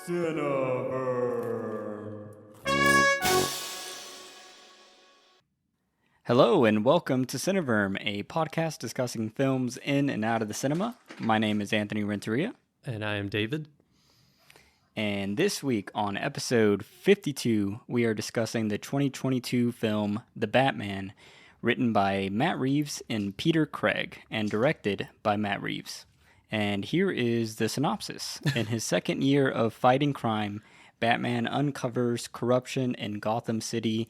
Cineverse. Hello and welcome to Cineverm, a podcast discussing films in and out of the cinema. My name is Anthony Renteria. And I am David. And this week on episode 52, we are discussing the 2022 film The Batman, written by Matt Reeves and Peter Craig, and directed by Matt Reeves. And here is the synopsis. In his second year of fighting crime, Batman uncovers corruption in Gotham City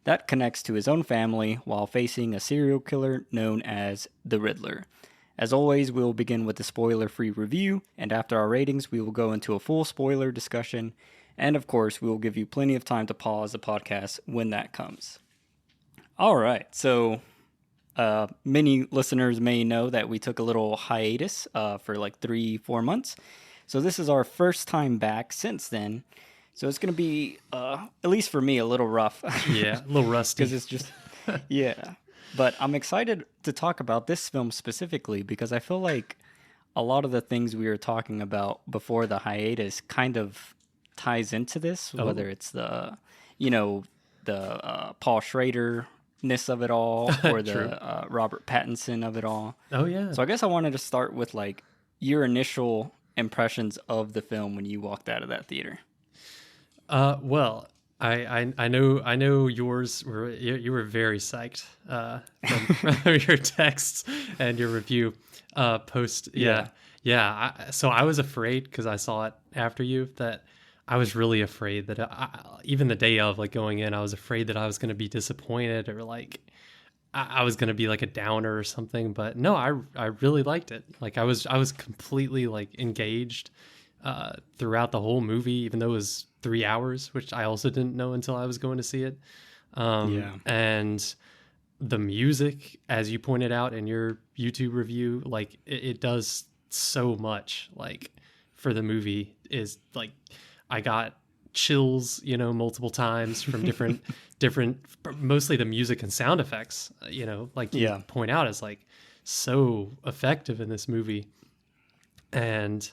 that connects to his own family while facing a serial killer known as the Riddler. As always, we will begin with a spoiler-free review, and after our ratings, we will go into a full spoiler discussion, and of course, we will give you plenty of time to pause the podcast when that comes. All right, so many listeners may know that we took a little hiatus for like 3-4 months, so this is our first time back since then. So it's going to be, at least for me, a little rough. Yeah, a little rusty. Because it's just, yeah. But I'm excited to talk about this film specifically because I feel like a lot of the things we were talking about before the hiatus kind of ties into this, whether it's the Paul Schrader-ness of it all or the Robert Pattinson of it all. Oh, yeah. So I guess I wanted to start with like your initial impressions of the film when you walked out of that theater. Well, I know yours were you were very psyched from your texts and your review post. Yeah. So I was afraid because I saw it after you that I was really afraid that even the day of like going in, I was afraid that I was going to be disappointed or like I was going to be like a downer or something. But no, I really liked it. Like I was completely like engaged throughout the whole movie, even though it was 3 hours, which I also didn't know until I was going to see it. And the music, as you pointed out in your YouTube review, like it does so much like for the movie is like, I got chills, multiple times from different, mostly the music and sound effects, like you point out is like so effective in this movie. And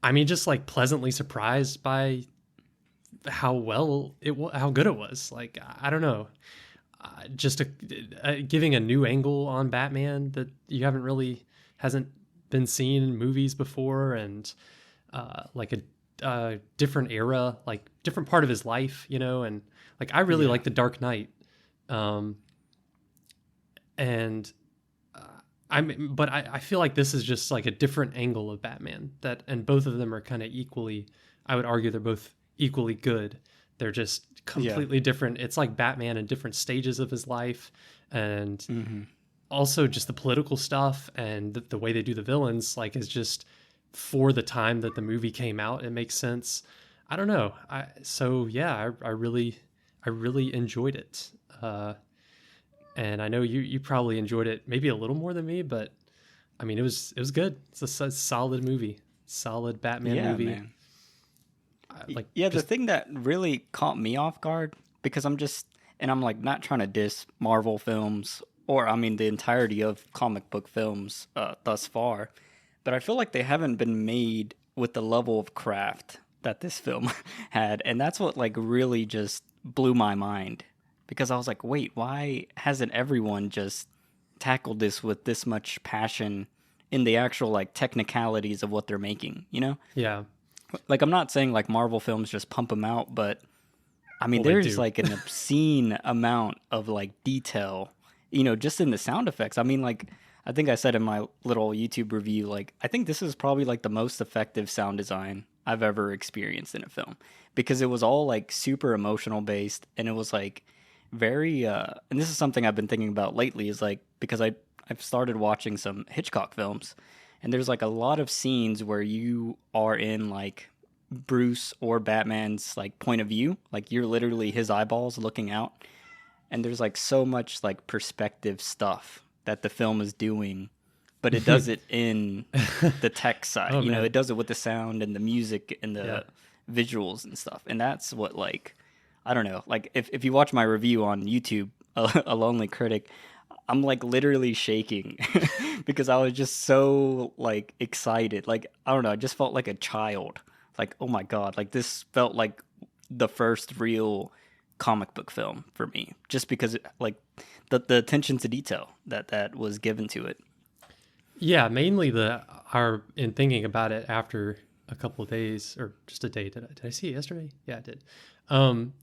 I mean, just like pleasantly surprised by how good it was. Like, I don't know, just giving a new angle on Batman that you hasn't been seen in movies before. And like a different era, like different part of his life, and like, I really like The Dark Knight. But I feel like this is just like a different angle of Batman and both of them are kind of equally, I would argue they're both equally good. They're just completely different. It's like Batman in different stages of his life and also just the political stuff and the way they do the villains, like is just for the time that the movie came out, it makes sense. I don't know. I really enjoyed it. And I know you probably enjoyed it maybe a little more than me, but I mean, it was good. It's a solid movie, solid Batman movie. Man. The thing that really caught me off guard, because I'm like not trying to diss Marvel films or I mean the entirety of comic book films thus far, but I feel like they haven't been made with the level of craft that this film had, and that's what like really just blew my mind. Because I was like, wait, why hasn't everyone just tackled this with this much passion in the actual like technicalities of what they're making, Yeah. Like, I'm not saying like Marvel films just pump them out, but I mean, there's like an obscene amount of like detail, just in the sound effects. I mean, like, I think I said in my little YouTube review, like, I think this is probably like the most effective sound design I've ever experienced in a film because it was all like super emotional based and it was like, very and this is something I've been thinking about lately is like because I've started watching some Hitchcock films and there's like a lot of scenes where you are in like Bruce or Batman's like point of view, like you're literally his eyeballs looking out, and there's like so much like perspective stuff that the film is doing, but it does it in the tech side. It does it with the sound and the music and the visuals and stuff, and that's what like I don't know, like if you watch my review on YouTube, A Lonely Critic, I'm like literally shaking because I was just so like excited. Like, I don't know, I just felt like a child like, oh my God, like this felt like the first real comic book film for me, just because like the attention to detail that was given to it. Yeah, mainly in thinking about it after a couple of days or just a day. Did I see it yesterday? Yeah, I did. Um,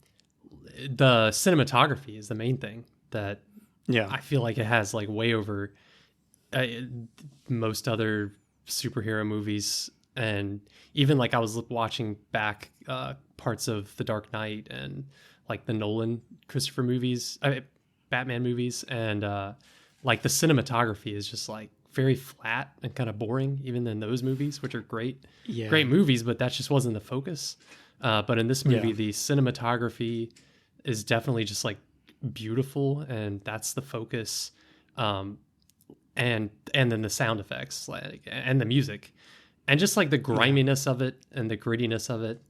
the cinematography is the main thing that Yeah. I feel like it has like way over uh, most other superhero movies. And even like I was watching back parts of The Dark Knight and like the Nolan Christopher movies, Batman movies, and like the cinematography is just like very flat and kind of boring, even in those movies, which are Yeah. great movies, but that just wasn't the focus. But in this movie, Yeah. the cinematography is definitely just like beautiful, and that's the focus. Um, and then the sound effects, like, and the music, and just like the Yeah. griminess of it and the grittiness of it.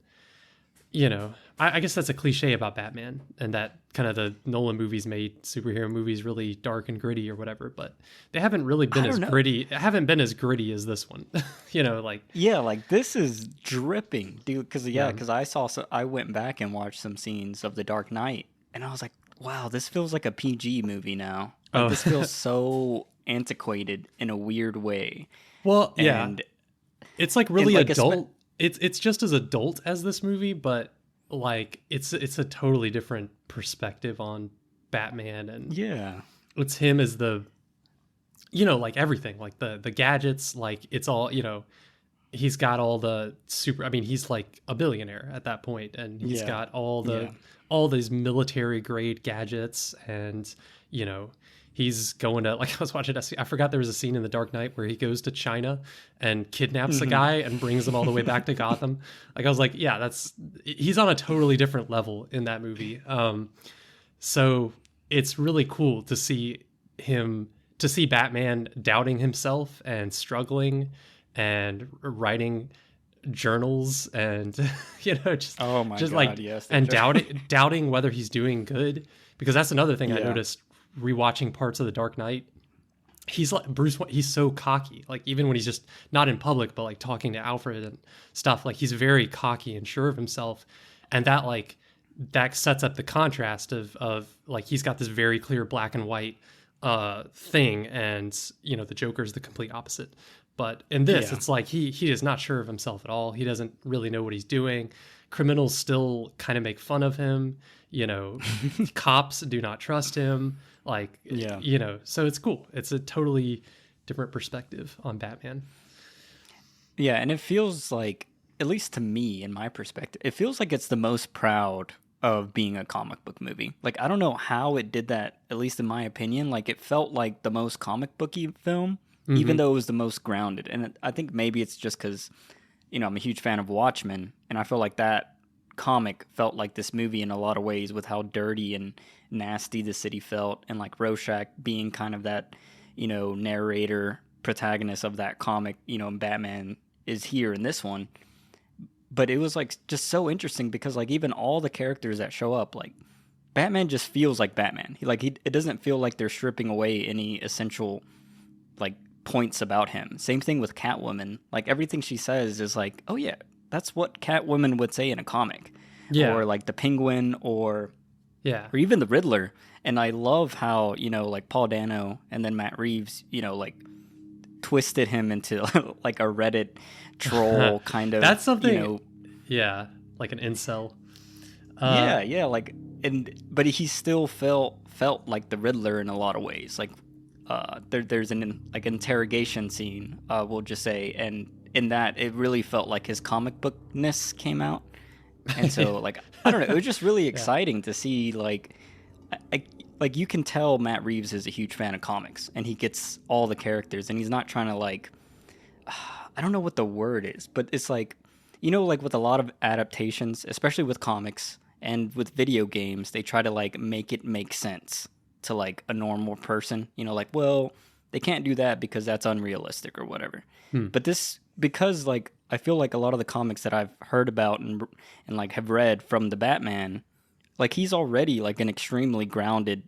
I guess that's a cliche about Batman, and that kind of the Nolan movies made superhero movies really dark and gritty or whatever, but they haven't really been I as don't know. gritty, haven't been as gritty as this one. Like, Yeah, like this is dripping, dude. yeah. Because I went back and watched some scenes of The Dark Knight, and I was like, wow, this feels like a PG movie now. Like Oh, this feels so antiquated in a weird way, well, yeah, and it's like and really like adult. It's just as adult as this movie, but like it's a totally different perspective on Batman, and yeah, it's him as the like everything, like the gadgets, like it's all, he's got all the super, I mean, he's like a billionaire at that point, and he's yeah, got yeah, all these military grade gadgets, and you know he's going to, like, I was watching, I forgot there was a scene in The Dark Knight where he goes to China and kidnaps a hmm guy and brings him all the way back to Gotham. Like, I was like, yeah, he's on a totally different level in that movie. So it's really cool to see Batman doubting himself and struggling and writing journals, and just Oh my like, God, yes, and doubting whether he's doing good, because that's another thing I yeah, noticed rewatching parts of The Dark Knight. He's like he's so cocky, like even when he's just not in public but like talking to Alfred and stuff, like he's very cocky and sure of himself, and that sets up the contrast of like he's got this very clear black and white thing, and the Joker's the complete opposite. But in this, yeah, it's like he is not sure of himself at all. He doesn't really know what he's doing. Criminals still kind of make fun of him. Cops do not trust him. Like, yeah. so it's cool. It's a totally different perspective on Batman. Yeah, and it feels like, at least to me, in my perspective, it feels like it's the most proud of being a comic book movie. Like, I don't know how it did that, at least in my opinion. Like, it felt like the most comic booky film, even Hmm. though it was the most grounded. And I think maybe it's just because, I'm a huge fan of Watchmen, and I feel like that comic felt like this movie in a lot of ways with how dirty and nasty the city felt, and like Rorschach being kind of that, narrator protagonist of that comic, and Batman is here in this one. But it was like just so interesting because like even all the characters that show up, like Batman just feels like Batman. It doesn't feel like they're stripping away any essential like points about him. Same thing with Catwoman. Like everything she says is like, oh yeah, that's what Catwoman would say in a comic, Yeah. or like the Penguin, Yeah. or even the Riddler. And I love how like Paul Dano and then Matt Reeves, like twisted him into like a Reddit troll kind of, That's something. Yeah, like an incel. Uh, yeah, yeah, like, but he still felt like the Riddler in a lot of ways. Like, there's an like interrogation scene, we'll just say, and in that it really felt like his comic bookness came out, and so like I don't know, it was just really yeah. exciting to see like you can tell Matt Reeves is a huge fan of comics, and he gets all the characters, and he's not trying to like I don't know what the word is, but it's like, like with a lot of adaptations, especially with comics and with video games, they try to like make it make sense to like a normal person. Like, well, they can't do that because that's unrealistic or whatever. Hmm. But this, because like I feel like a lot of the comics that I've heard about and like have read from the Batman, like he's already like an extremely grounded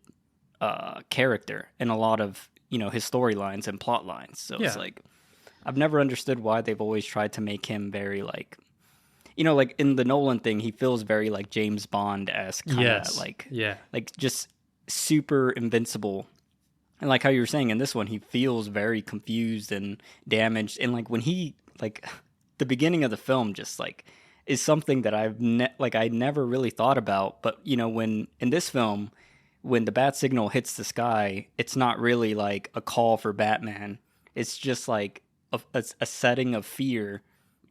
character in a lot of his storylines and plot lines. So it's Yeah. like I've never understood why they've always tried to make him very like you know, like in the Nolan thing, he feels very like James Bond-esque, kind of Yes. Yeah. like just super invincible. And like how you were saying in this one, he feels very confused and damaged. And like when he like the beginning of the film just like is something that I never really thought about. But you know, when in this film, when the bat signal hits the sky, it's not really like a call for Batman. It's just like a setting of fear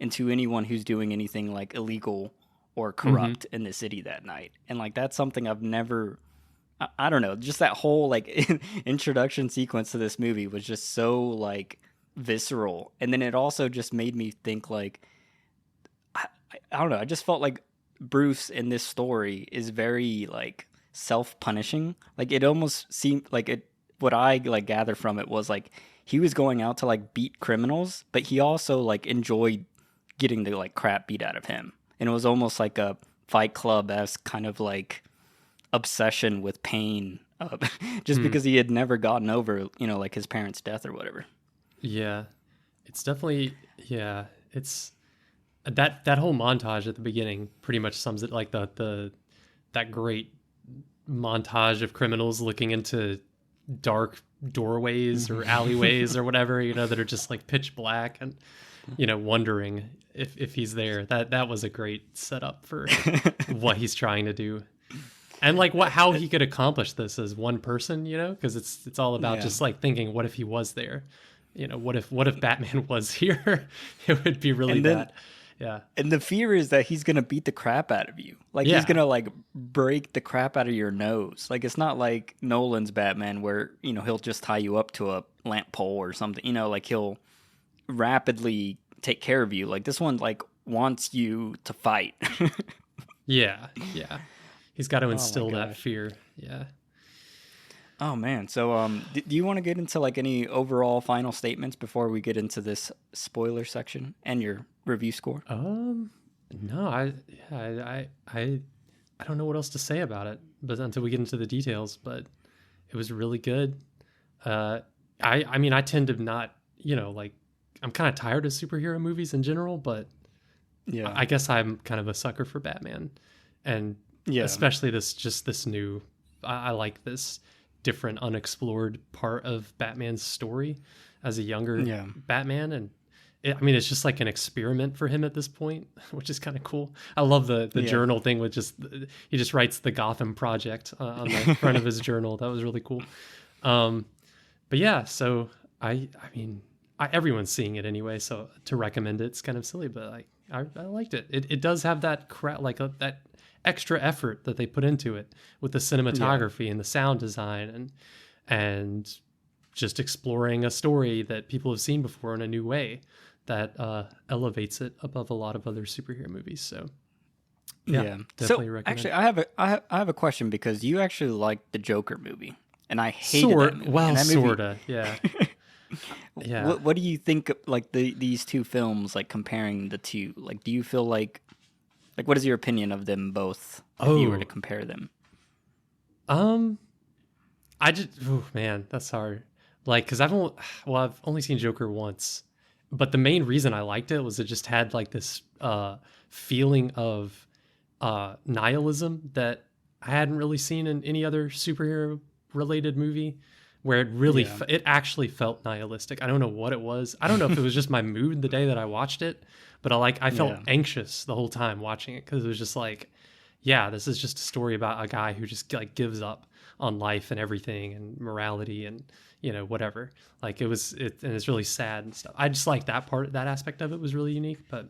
into anyone who's doing anything like illegal or Mm-hmm. corrupt in the city that night. And like that's something I've never I don't know, just that whole like introduction sequence to this movie was just so like visceral. And then it also just made me think like I don't know, I just felt like Bruce in this story is very like self-punishing. Like it almost seemed like it what I like gather from it was like he was going out to like beat criminals, but he also like enjoyed getting the like crap beat out of him. And it was almost like a Fight Club-esque kind of like obsession with pain, just Mm. because he had never gotten over, you know, like his parents' death or whatever. Yeah. It's definitely, yeah. It's that whole montage at the beginning pretty much sums it, like the that great montage of criminals looking into dark doorways or alleyways or whatever, you know, that are just like pitch black, and you know, wondering if he's there. That was a great setup for what he's trying to do, and like what how he could accomplish this as one person, you know, because it's all about Yeah. just like thinking, what if he was there, you know, what if Batman was here? It would be really And then bad. Yeah. and the fear is that he's gonna beat the crap out of you. Like he's Yeah. gonna like break the crap out of your nose. Like it's not like Nolan's Batman where, you know, he'll just tie you up to a lamp pole or something. You know, like he'll rapidly take care of you. Like this one like wants you to fight. Yeah. Yeah. He's got to Oh my instill that gosh. fear. Yeah. Oh man. So do you want to get into like any overall final statements before we get into this spoiler section and your review score? No, I don't know what else to say about it, but until we get into the details, but it was really good. Uh, I mean, I tend to not, you know, like I'm kind of tired of superhero movies in general, but Yeah. I guess I'm kind of a sucker for Batman, and Yeah. especially this new. I like this different, unexplored part of Batman's story as a younger Yeah. Batman, and I mean, it's just like an experiment for him at this point, which is kind of cool. I love the Yeah. journal thing with just he just writes the Gotham Project on the front of his journal. That was really cool. Um, but yeah, so I mean, everyone's seeing it anyway, so to recommend it's kind of silly, but like I liked it. It does have that that extra effort that they put into it with the Yeah. cinematography and the sound design and just exploring a story that people have seen before in a new way that elevates it above a lot of other superhero movies. So yeah, Yeah. So definitely actually, recommend. I have a question because you actually liked the Joker movie, and I hated that movie. And that movie. Sorta, yeah, yeah. What do you think like these two films like comparing the two? Like, do you feel like what is your opinion of them both if you were to Oh, compare them? um, I just, oh man, that's hard. Like, cause I've only seen Joker once, but the main reason I liked it was it just had like this feeling of nihilism that I hadn't really seen in any other superhero related movie, where it really Yeah. it actually felt nihilistic. I don't know what it was. I don't know if it was just my mood the day that I watched it, but I felt Yeah. anxious the whole time watching it because it was just like, yeah, this is just a story about a guy who just like gives up on life and everything and morality and you know whatever. Like and it's really sad and stuff. I just like that aspect of it was really unique. But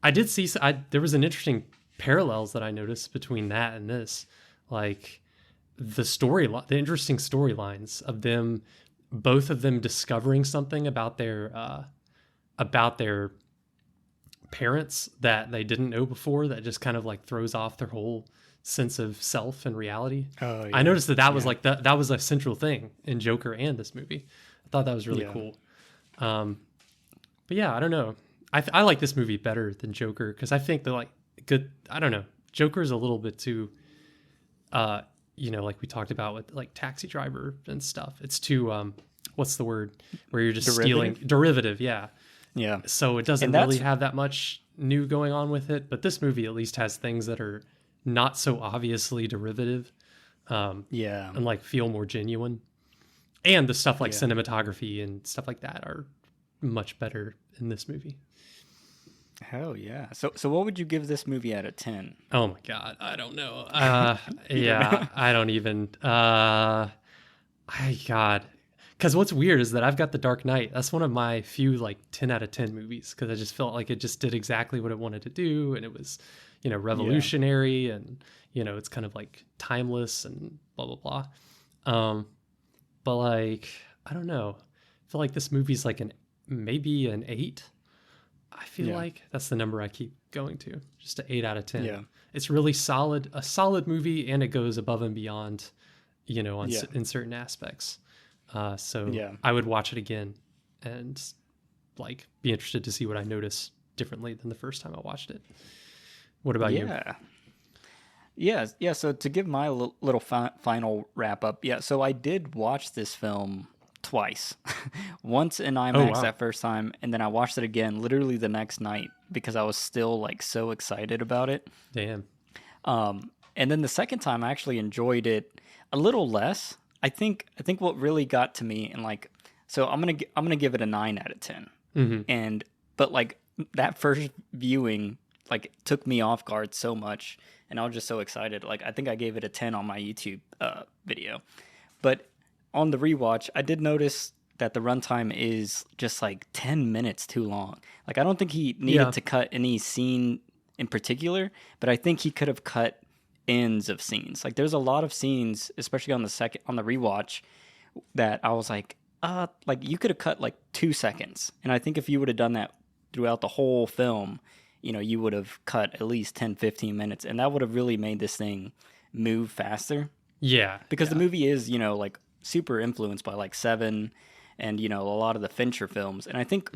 I did see there was an interesting parallels that I noticed between that and this, like the interesting storylines of them, both of them discovering something about their parents that they didn't know before, that just kind of like throws off their whole sense of self and reality. Oh I yeah. noticed that was Yeah. like that was a central thing in Joker and this movie. I thought that was really Yeah. cool. Um, but yeah, I don't know. I like this movie better than Joker because I think that like good. I don't know. Joker is a little bit too, uh, you know, like we talked about with like Taxi Driver and stuff. It's too what's the word where you're just stealing Derivative. derivative. Yeah. Yeah. So it doesn't And really that's have that much new going on with it, but this movie at least has things that are not so obviously derivative, and like feel more genuine. And the stuff like cinematography and stuff like that are much better in this movie. Hell yeah. So what would you give this movie out of 10? Oh my God. I don't know. Yeah, I don't even, God. Cause what's weird is that I've got The Dark Knight. That's one of my few like 10 out of 10 movies. Cause I just felt like it just did exactly what it wanted to do. And it was, revolutionary and, it's kind of like timeless and blah, blah, blah. But like, I don't know. I feel like this movie's like maybe an 8. I feel like that's the number I keep going to, just an 8 out of 10. Yeah. It's really a solid movie, and it goes above and beyond, in certain aspects. So I would watch it again and like be interested to see what I notice differently than the first time I watched it. What about you? Yeah. So to give my little final wrap up, so I did watch this film twice. Once in IMAX that first time, and then I watched it again literally the next night because I was still like so excited about it. Damn. And then the second time I actually enjoyed it a little less. I think what really got to me, and like, so I'm gonna give it a 9 out of 10. Mm-hmm. But like that first viewing like took me off guard so much, and I was just so excited. Like I think I gave it a 10 on my YouTube video, but on the rewatch, I did notice that the runtime is just like 10 minutes too long. Like I don't think he needed to cut any scene in particular, but I think he could have cut ends of scenes. Like there's a lot of scenes, especially on the rewatch, that I was like you could have cut like 2 seconds. And I think if you would have done that throughout the whole film, you would have cut at least 10, 15 minutes, and that would have really made this thing move faster. Yeah. Because the movie is, like super influenced by like Seven and, a lot of the Fincher films. And I think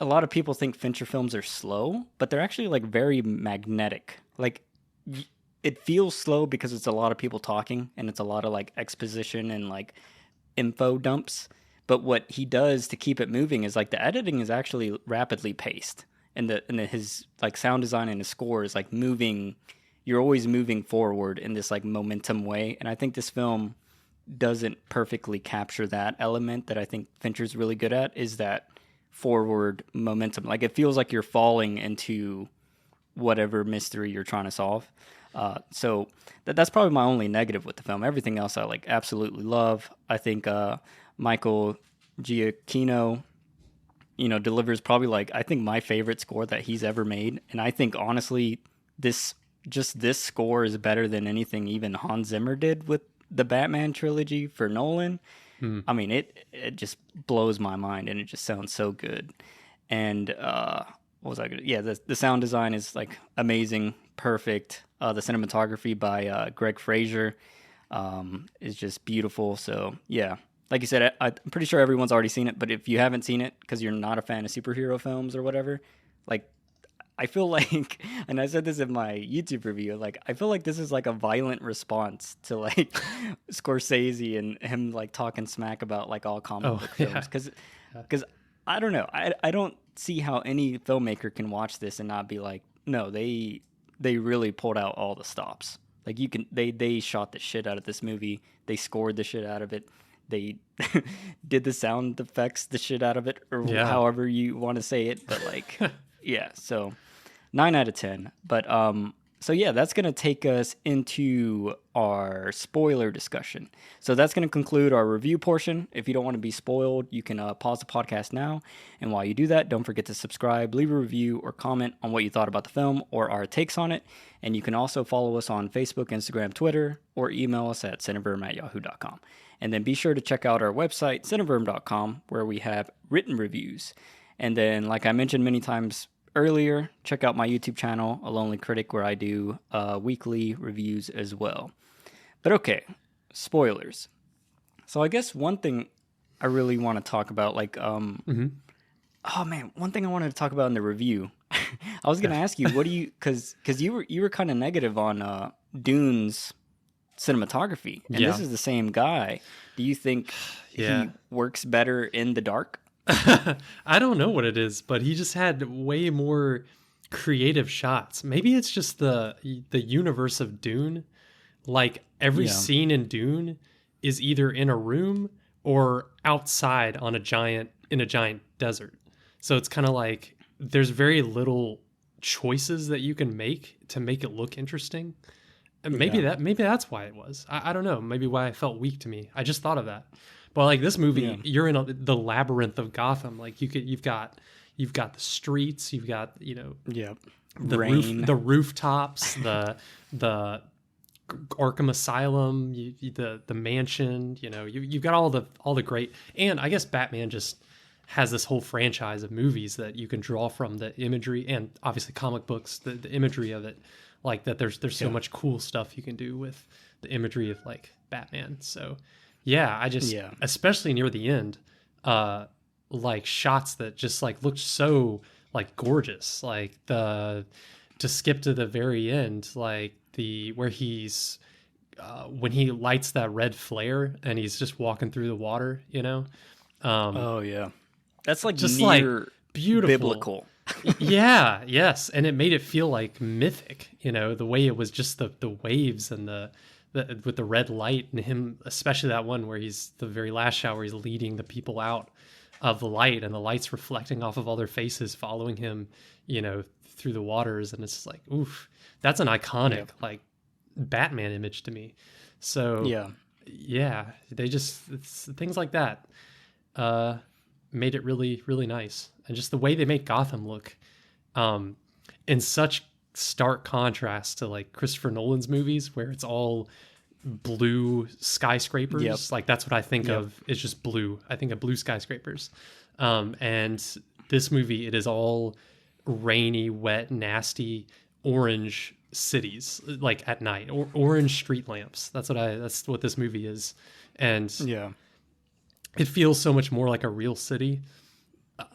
a lot of people think Fincher films are slow, but they're actually like very magnetic. Like it feels slow because it's a lot of people talking and it's a lot of like exposition and like info dumps. But what he does to keep it moving is like the editing is actually rapidly paced, and his like sound design and his score is like moving. You're always moving forward in this like momentum way. And I think this film doesn't perfectly capture that element that I think Fincher's really good at, is that forward momentum. Like it feels like you're falling into whatever mystery you're trying to solve. So that's probably my only negative with the film. Everything else I like absolutely love. I think Michael Giacchino, delivers probably like, I think my favorite score that he's ever made. And I think honestly, this score is better than anything even Hans Zimmer did with the Batman trilogy for Nolan. I mean, it just blows my mind, and it just sounds so good. And what was I gonna? Yeah, the sound design is like amazing, perfect. The cinematography by Greg Fraser is just beautiful. So yeah, like you said, I'm pretty sure everyone's already seen it. But if you haven't seen it because you're not a fan of superhero films or whatever, like I feel like, and I said this in my YouTube review, like I feel like this is like a violent response to like Scorsese and him like talking smack about like all comic book films, because I don't know, I don't see how any filmmaker can watch this and not be like, no, they really pulled out all the stops. Like they shot the shit out of this movie, they scored the shit out of it, they did the sound effects the shit out of it, or however you want to say it, but like. Yeah, so 9 out of 10. But so yeah, that's going to take us into our spoiler discussion. So that's going to conclude our review portion. If you don't want to be spoiled, you can pause the podcast now. And while you do that, don't forget to subscribe, leave a review, or comment on what you thought about the film or our takes on it. And you can also follow us on Facebook, Instagram, Twitter, or email us at cineverm@yahoo.com. And then be sure to check out our website, cineverm.com, where we have written reviews. And then, like I mentioned many times earlier, check out my YouTube channel, A Lonely Critic, where I do weekly reviews as well. But okay, spoilers. So I guess one thing I really want to talk about, like, oh man, one thing I wanted to talk about in the review. I was going to ask you, what do you, because you were kind of negative on Dune's cinematography, and this is the same guy. Do you think he works better in the dark? I don't know what it is, but he just had way more creative shots. Maybe it's just the universe of Dune. Like every Yeah. scene in Dune is either in a room or outside on a giant desert. So it's kind of like there's very little choices that you can make to make it look interesting. And Yeah. maybe that's why it was. I don't know. Maybe why it felt weak to me. I just thought of that. But like this movie, Yeah. you're in the labyrinth of Gotham. Like you've got the streets, you've got Yeah. the Rain. the rooftops, the Arkham Asylum, the mansion. You've got all the great. And I guess Batman just has this whole franchise of movies that you can draw from the imagery, and obviously comic books, the imagery of it. Like that, there's so much cool stuff you can do with the imagery of like Batman. So yeah, especially near the end, like shots that just like looked so like gorgeous. Like to skip to the very end, like where he's when he lights that red flare and he's just walking through the water, Oh yeah. That's like just near like beautiful. biblical. Yeah, yes, and it made it feel like mythic, the way it was just the waves and the with the red light, and him, especially that one where he's the very last shot where he's leading the people out of the light and the light's reflecting off of all their faces following him, through the waters, and it's just like, oof, that's an iconic like Batman image to me. So yeah, it's things like that made it really, really nice. And just the way they make Gotham look in such stark contrast to like Christopher Nolan's movies where it's all blue skyscrapers. Yep. Like that's what I think of is just blue. I think of blue skyscrapers. And this movie, it is all rainy, wet, nasty, orange cities like at night, or orange street lamps. That's what this movie is. And it feels so much more like a real city.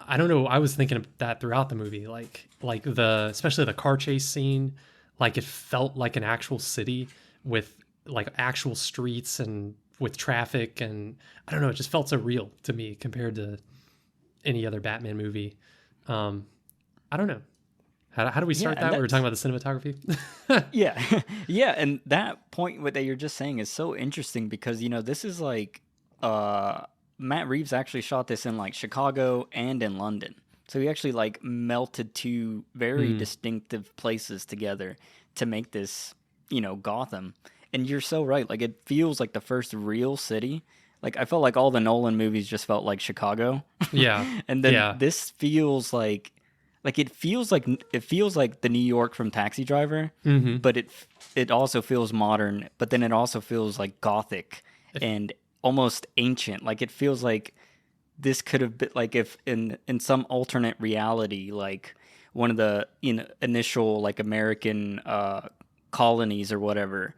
I don't know. I was thinking of that throughout the movie, like especially the car chase scene, like it felt like an actual city with like actual streets and with traffic, and I don't know. It just felt so real to me compared to any other Batman movie. I don't know. How do we start that? We were talking about the cinematography. Yeah, and that point that you're just saying is so interesting because this is like Matt Reeves actually shot this in like Chicago and in London. So he actually like melted two very distinctive places together to make this, Gotham. And you're so right. Like it feels like the first real city. Like I felt like all the Nolan movies just felt like Chicago. Yeah. And then this feels like it feels like the New York from Taxi Driver, but it also feels modern, but then it also feels like Gothic and almost ancient. Like it feels like this could have been like if in some alternate reality, like one of the initial like American colonies or whatever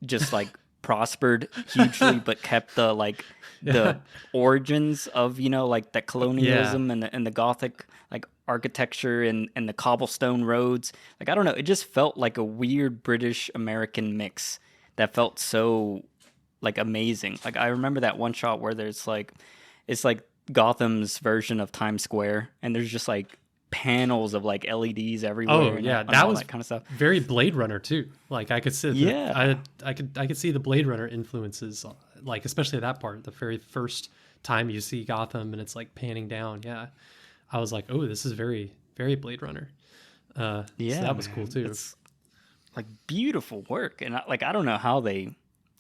just like prospered hugely but kept the origins of like that colonialism and the Gothic like architecture and the cobblestone roads. Like I don't know, it just felt like a weird British American mix that felt so like amazing. Like I remember that one shot where it's like Gotham's version of Times Square, and there's just like panels of like LEDs everywhere. Oh yeah, and that all was that kind of stuff. Very Blade Runner too. Like I could see, I could see the Blade Runner influences. Like especially that part, the very first time you see Gotham and it's like panning down. Yeah, I was like, oh, this is very, very Blade Runner. So that was cool too. It's like beautiful work, and I don't know how they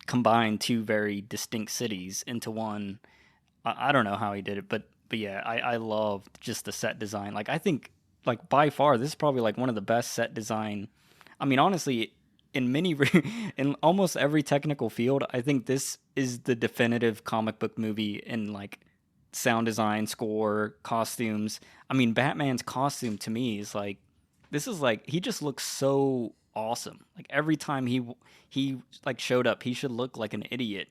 combine two very distinct cities into one. I don't know how he did it, but yeah, I loved just the set design. Like I think like by far this is probably like one of the best set design. I mean, honestly, in almost every technical field, I think this is the definitive comic book movie in like sound design, score, costumes. I mean, Batman's costume to me is like this is like he just looks so awesome. Like every time he like showed up, he should look like an idiot.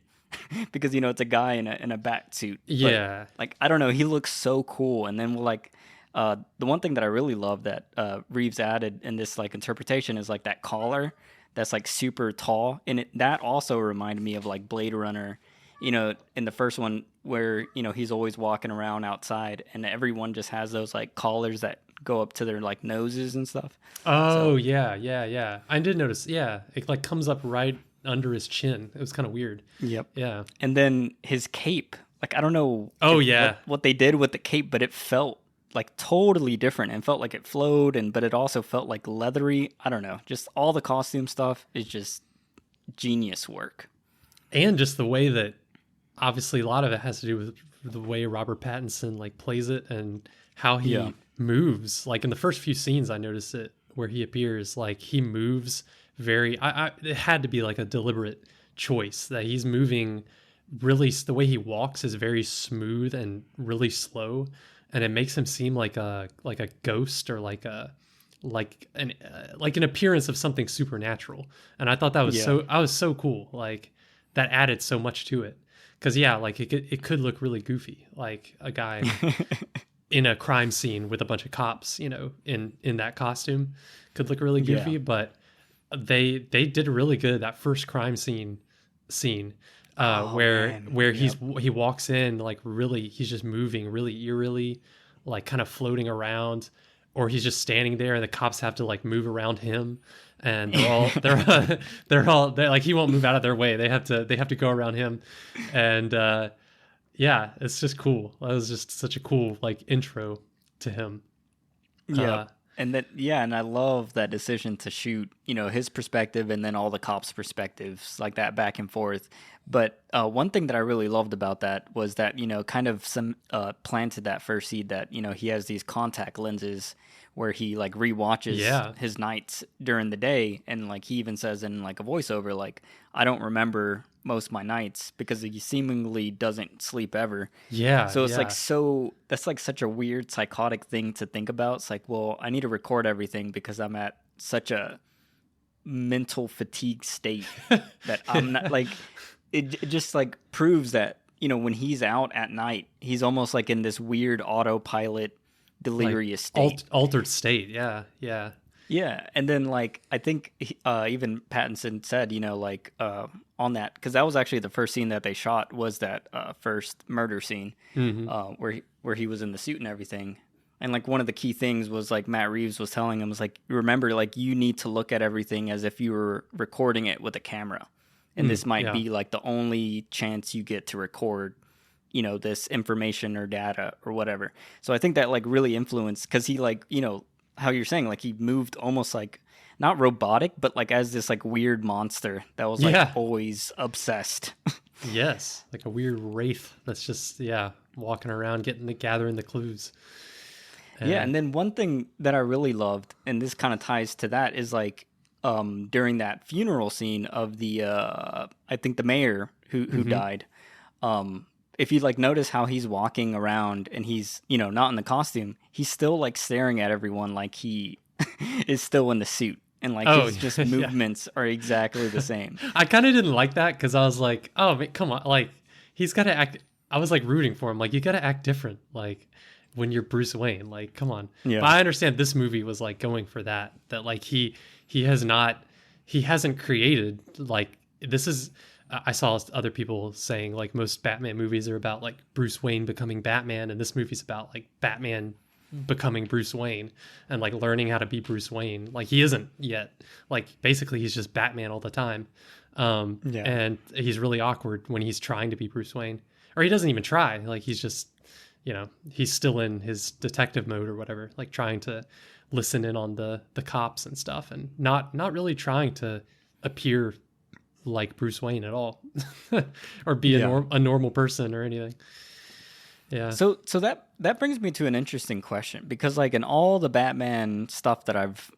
Because it's a guy in a bat suit. Yeah. But, like I don't know, he looks so cool. And then like the one thing that I really love that Reeves added in this like interpretation is like that collar that's like super tall, and that also reminded me of like Blade Runner, and it also reminded me of like Batman. Like I don't know, it just felt like a weird British American mix that felt so like amazing. Like every time he showed up, he should look like an idiot. Because it's a guy in a bat suit. But like I don't know, he looks so cool. And then the one thing that I really love that Reeves added in this like interpretation is like that collar that's like super tall, and that also reminded me of like in the first one where, he's always walking around outside and everyone just has those like collars that go up to their like noses and stuff. Oh, So, yeah. I did notice. Yeah, it like comes up right under his chin. It was kind of weird. yep. Yeah. And then his cape, like I don't know Oh, yeah. what they did with the cape, but it felt like totally different and felt like it flowed but it also felt like leathery. I don't know. Just all the costume stuff is just genius work. And just the way that, obviously, a lot of it has to do with the way Robert Pattinson like plays it and how he moves. Like in the first few scenes, I noticed it where he appears. Like he moves very. It had to be like a deliberate choice that he's moving. Really, the way he walks is very smooth and really slow, and it makes him seem like a ghost or like an appearance of something supernatural. And I thought that was so cool. Like that added so much to it. Because like it could look really goofy, like a guy in a crime scene with a bunch of cops, in that costume, could look really goofy. Yeah. But they did really good that first crime scene, where he walks in like really, he's just moving really eerily, like kind of floating around, or he's just standing there and the cops have to like move around him. And they're all like, he won't move out of their way. They have to go around him. And it's just cool. That was just such a cool like intro to him. And I love that decision to shoot, his perspective and then all the cops' perspectives, like that back and forth. But one thing that I really loved about that was that, kind of planted that first seed that, he has these contact lenses where he like rewatches his nights during the day. And like he even says in like a voiceover, like, I don't remember most of my nights because he seemingly doesn't sleep ever. Yeah. So it's that's like such a weird psychotic thing to think about. It's like, well, I need to record everything because I'm at such a mental fatigue state that I'm not like, it just like proves that, when he's out at night, he's almost like in this weird autopilot delirious state. Altered state. Yeah. Yeah. And then like, I think even Pattinson said, on that, because that was actually the first scene that they shot was that first murder scene where he was in the suit and everything. And like one of the key things was like Matt Reeves was telling him was like, remember, like you need to look at everything as if you were recording it with a camera. And this might be like the only chance you get to record, this information or data or whatever. So I think that like really influenced, because he like, how you're saying, like he moved almost like not robotic, but like as this like weird monster that was like always obsessed. Yes, like a weird wraith that's just walking around gathering the clues. And then one thing that I really loved, and this kind of ties to that, is like during that funeral scene of the I think the mayor who died. If you like notice how he's walking around and he's not in the costume, he's still like staring at everyone like he is still in the suit. And like his just movements are exactly the same. I kind of didn't like that because I was like, oh, man, come on. Like, he's got to act. I was like rooting for him. Like, you got to act different. Like, when you're Bruce Wayne, like, come on. Yeah. But I understand this movie was like going for that like he hasn't created like, this is, I saw other people saying like most Batman movies are about like Bruce Wayne becoming Batman. And this movie's about like Batman becoming Bruce Wayne and like learning how to be Bruce Wayne. Like he isn't yet. Like basically he's just Batman all the time. And he's really awkward when he's trying to be Bruce Wayne, or he doesn't even try. Like he's just, he's still in his detective mode or whatever, like trying to listen in on the cops and stuff, and not really trying to appear like Bruce Wayne at all or be a normal person or anything. Yeah. So that brings me to an interesting question, because like in all the Batman stuff that I've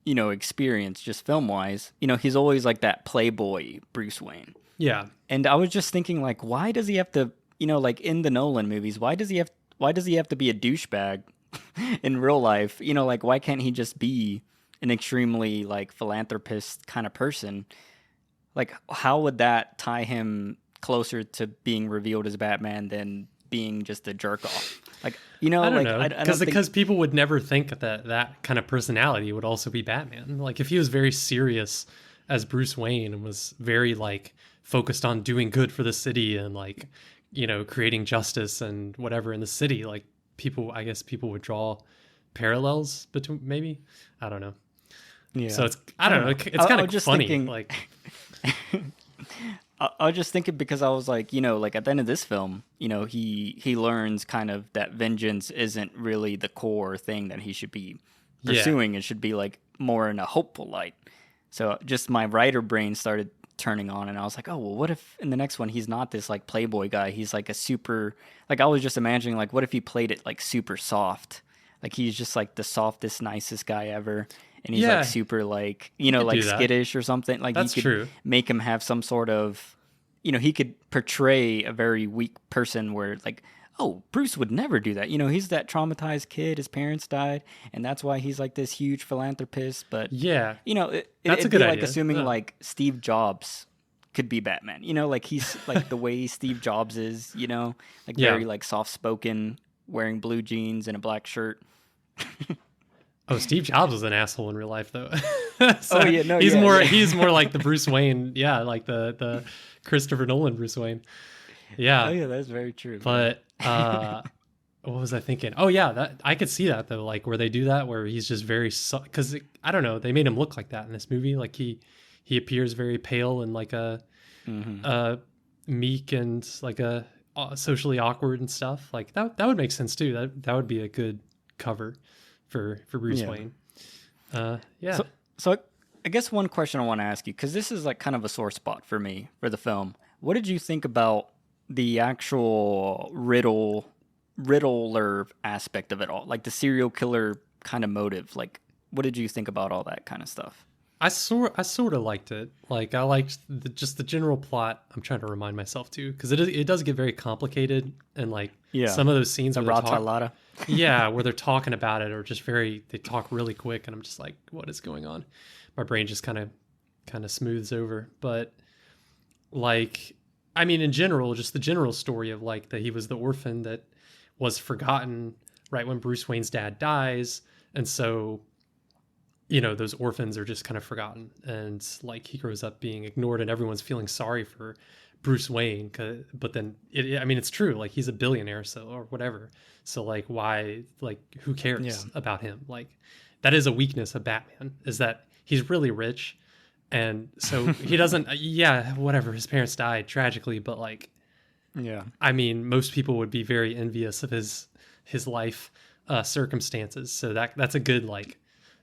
experienced just film wise, he's always like that playboy Bruce Wayne. Yeah. And I was just thinking like, why does he have to, like in the Nolan movies, why does he have to be a douchebag in real life? Like why can't he just be an extremely like philanthropist kind of person? Like how would that tie him closer to being revealed as Batman than being just a jerk off? Like, I don't know. Because people would never think that kind of personality would also be Batman. Like if he was very serious as Bruce Wayne and was very like focused on doing good for the city and like, creating justice and whatever in the city. Like I guess people would draw parallels between, maybe, I don't know. Yeah. So I don't know. It's kind of funny. Thinking, like, I was just thinking because I was like, like at the end of this film, he learns kind of that vengeance isn't really the core thing that he should be pursuing. It should be like more in a hopeful light. So just my writer brain started turning on, and I was like, oh, well, what if in the next one he's not this like playboy guy? He's like a super, like I was just imagining like, what if he played it like super soft? Like he's just like the softest, nicest guy ever. And he's like super like, like skittish or something. Like that's you could true. make him have some sort of, he could portray a very weak person where like, oh, Bruce would never do that. He's that traumatized kid. His parents died. And that's why he's like this huge philanthropist. But, yeah, that's a good idea. Like assuming like Steve Jobs could be Batman. Like he's like the way Steve Jobs is, like very like soft spoken, wearing blue jeans and a black shirt. Oh, Steve Jobs was an asshole in real life, though. So, he's more like the Bruce Wayne, like the Christopher Nolan Bruce Wayne. Yeah. Oh yeah, that's very true. But what was I thinking? Oh yeah, that I could see that though, like where they do that, where he's just very because I don't know, they made him look like that in this movie. Like he appears very pale and like a meek and like a socially awkward and stuff. Like that would make sense too. That would be a good cover for Bruce Wayne. So I guess one question I want to ask you, because this is like kind of a sore spot for me for the film. What did you think about the actual Riddler aspect of it all? Like the serial killer kind of motive. Like what did you think about all that kind of stuff? I sort of liked it. Like I liked just the general plot. I'm trying to remind myself too, because it does get very complicated, and like some of those scenes where they're talking about it, or just they talk really quick, and I'm just like, what is going on? My brain just kind of smooths over. But like, I mean, in general, just the general story of like that he was the orphan that was forgotten right when Bruce Wayne's dad dies, and so those orphans are just kind of forgotten, and like he grows up being ignored, and everyone's feeling sorry for Bruce Wayne. But then it's true, like he's a billionaire, or whatever. So like, why, like, who cares about him? Like that is a weakness of Batman, is that he's really rich. And so he doesn't, whatever. His parents died tragically, but like, I mean, most people would be very envious of his life circumstances. So that's a good, like,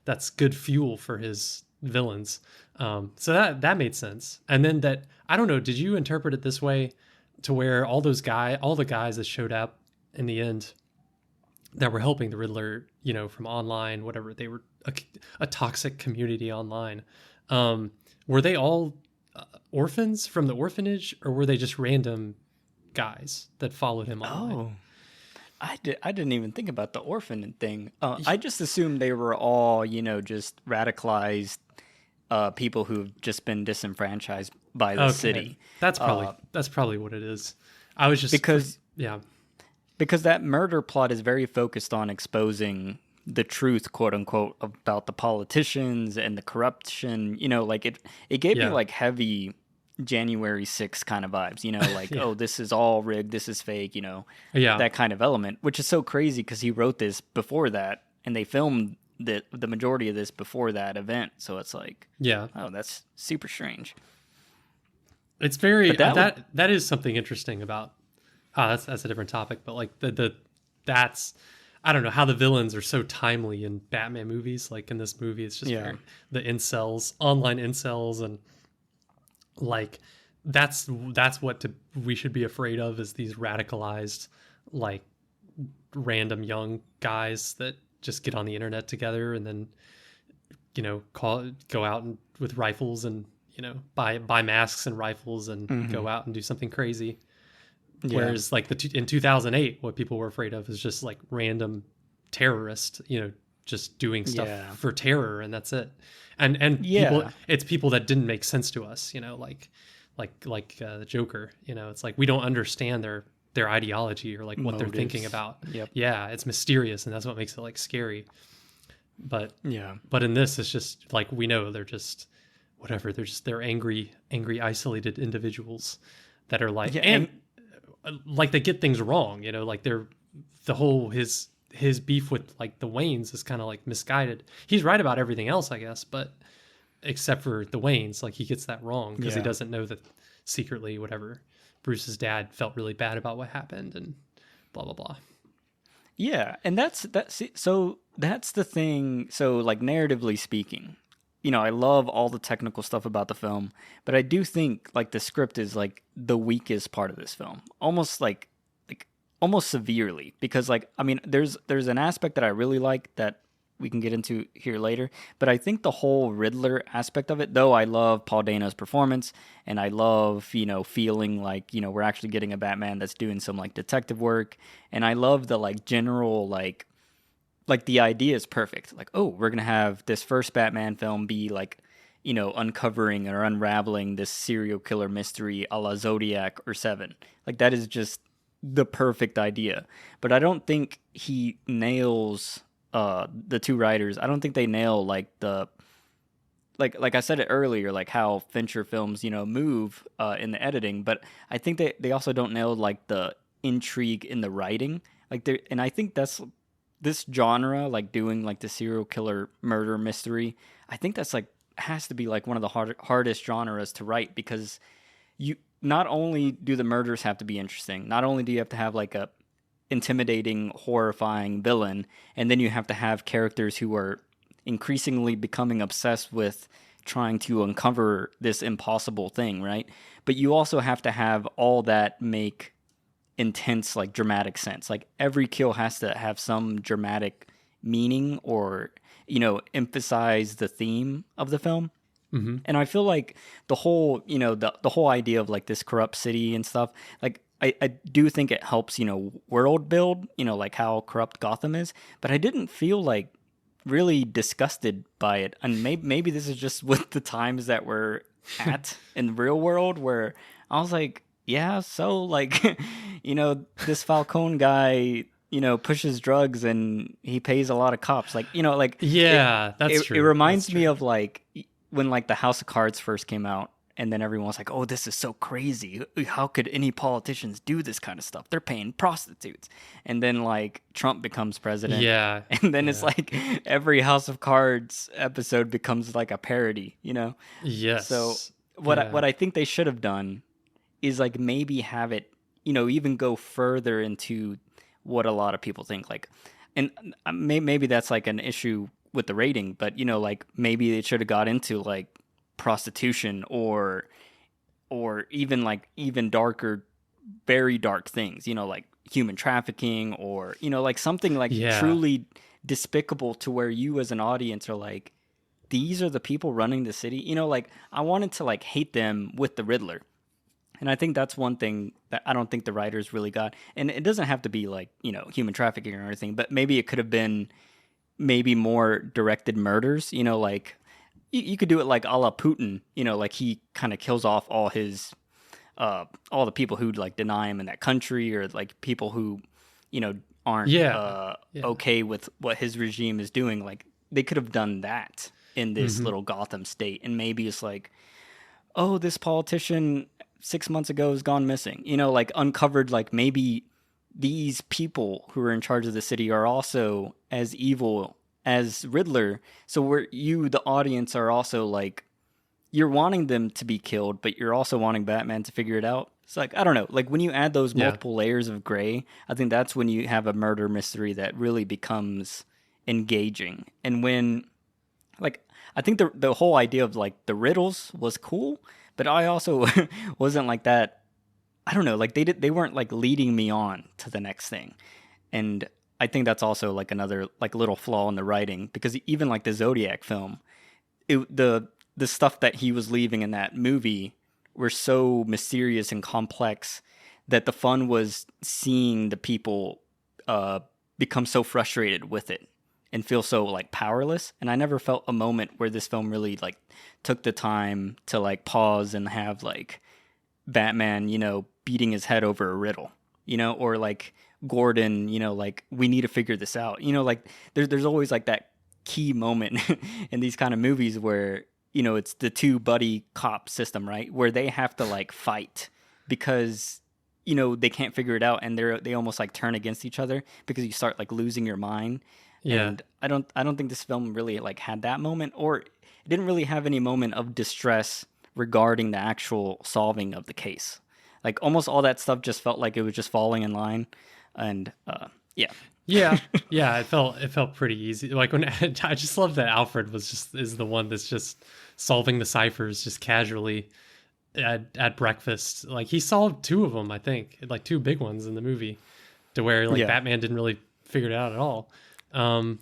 that's good fuel for his villains. So that made sense. And then I don't know, did you interpret it this way, to where all the guys that showed up in the end that were helping the Riddler, from online, whatever, they were a toxic community online. Were they all orphans from the orphanage, or were they just random guys that followed him online? Oh, I didn't even think about the orphan thing. I just assumed they were all, just radicalized people who've just been disenfranchised by the city. That's probably what it is. I was just because that murder plot is very focused on exposing the truth, quote unquote, about the politicians and the corruption. Like it gave me like heavy January 6th kind of vibes, like, oh, this is all rigged, this is fake, that kind of element, which is so crazy because he wrote this before that, and they filmed the majority of this before that event. So it's like, oh, that's super strange. It's very, that is something interesting about, that's a different topic, but like that's, I don't know how the villains are so timely in Batman movies. Like in this movie, it's just the incels, online incels, and like that's what we should be afraid of, is these radicalized, like random young guys that just get on the internet together and then go out and with rifles and buy masks and rifles and go out and do something crazy. Whereas like in 2008, what people were afraid of is just like random terrorists, just doing stuff for terror, and that's it. And it's people that didn't make sense to us, like the Joker. It's like we don't understand their ideology or like what they're thinking about. Yeah, it's mysterious, and that's what makes it like scary. But in this, it's just like we know they're just whatever. They're angry, isolated individuals that are like, Yeah, and like they get things wrong, you know, like they're the whole his beef with like the Waynes is kind of like misguided. He's right about everything else, I guess, but except for the Waynes, like he gets that wrong because he yeah. doesn't know that secretly, whatever, Bruce's dad felt really bad about what happened and blah blah blah. Yeah, and so that's the thing. So like narratively speaking, I love all the technical stuff about the film, but I do think like the script is like the weakest part of this film. Like almost severely because like I mean there's an aspect that I really like that we can get into here later, but I think the whole Riddler aspect of it, though I love Paul Dano's performance and I love, feeling like, we're actually getting a Batman that's doing some like detective work and I love the like general like the idea is perfect. Like, oh, we're going to have this first Batman film be like, uncovering or unraveling this serial killer mystery a la Zodiac or Seven. Like that is just the perfect idea. But I don't think he nails the two writers. I don't think they nail like the like I said it earlier, like how Fincher films, move in the editing, but I think they also don't nail like the intrigue in the writing. Like there and I think that's this genre, like doing like the serial killer murder mystery, I think that's like has to be like one of the hardest genres to write because you not only do the murders have to be interesting, not only do you have to have like a intimidating, horrifying villain, and then you have to have characters who are increasingly becoming obsessed with trying to uncover this impossible thing, right? But you also have to have all that make intense, like dramatic sense. Like every kill has to have some dramatic meaning or, emphasize the theme of the film. Mm-hmm. And I feel like the whole, the whole idea of like this corrupt city and stuff, like I do think it helps, world build, like how corrupt Gotham is. But I didn't feel like really disgusted by it. And maybe this is just with the times that we're at in the real world where I was like, yeah, so like, this Falcone guy, pushes drugs and he pays a lot of cops. Like, like Yeah, that's it true. reminds me of like when like the House of Cards first came out, and then everyone was like, "Oh, this is so crazy! How could any politicians do this kind of stuff? They're paying prostitutes." And then like Trump becomes president, Yeah, and then it's yeah, like every House of Cards episode becomes like a parody. So yes, what yeah, I think they should have done is like maybe have it, even go further into what a lot of people think. Like, and maybe that's like an issue with the rating, but like maybe it should have got into like prostitution or even like even darker, very dark things, like human trafficking or like something like yeah. truly despicable to where you as an audience are like, these are the people running the city. Like I wanted to like hate them with the Riddler. And I think that's one thing that I don't think the writers really got. And it doesn't have to be like, human trafficking or anything, but maybe it could have been maybe more directed murders, like you could do it like a la Putin, like he kind of kills off all the people who like deny him in that country or like people who, aren't Yeah, yeah. okay with what his regime is doing. Like they could have done that in this Mm-hmm. little Gotham state. And maybe it's like, oh, this politician 6 months ago has gone missing, like uncovered, like maybe these people who are in charge of the city are also as evil as Riddler. So where you, the audience, are also like, you're wanting them to be killed, but you're also wanting Batman to figure it out. It's like, I don't know, like when you add those Yeah, multiple layers of gray, I think that's when you have a murder mystery that really becomes engaging. And when like I think the whole idea of like the riddles was cool, but I also wasn't like that. I don't know, like they weren't like leading me on to the next thing. And I think that's also like another like little flaw in the writing because even like the Zodiac film, the stuff that he was leaving in that movie were so mysterious and complex that the fun was seeing the people uh, become so frustrated with it and feel so like powerless. And I never felt a moment where this film really like took the time to like pause and have like Batman, beating his head over a riddle, or like Gordon, like we need to figure this out. Like there's always like that key moment in these kind of movies where it's the two buddy cop system, right? Where they have to like fight because they can't figure it out, and they almost like turn against each other because you start like losing your mind. Yeah. And I don't think this film really like had that moment, or it didn't really have any moment of distress regarding the actual solving of the case. Like almost all that stuff just felt like it was just falling in line, and yeah. Yeah, yeah, it felt pretty easy. Like when I just love that Alfred is the one that's just solving the ciphers just casually at breakfast. Like he solved two of them, I think, like two big ones in the movie, to where like Yeah. Batman didn't really figure it out at all. Um,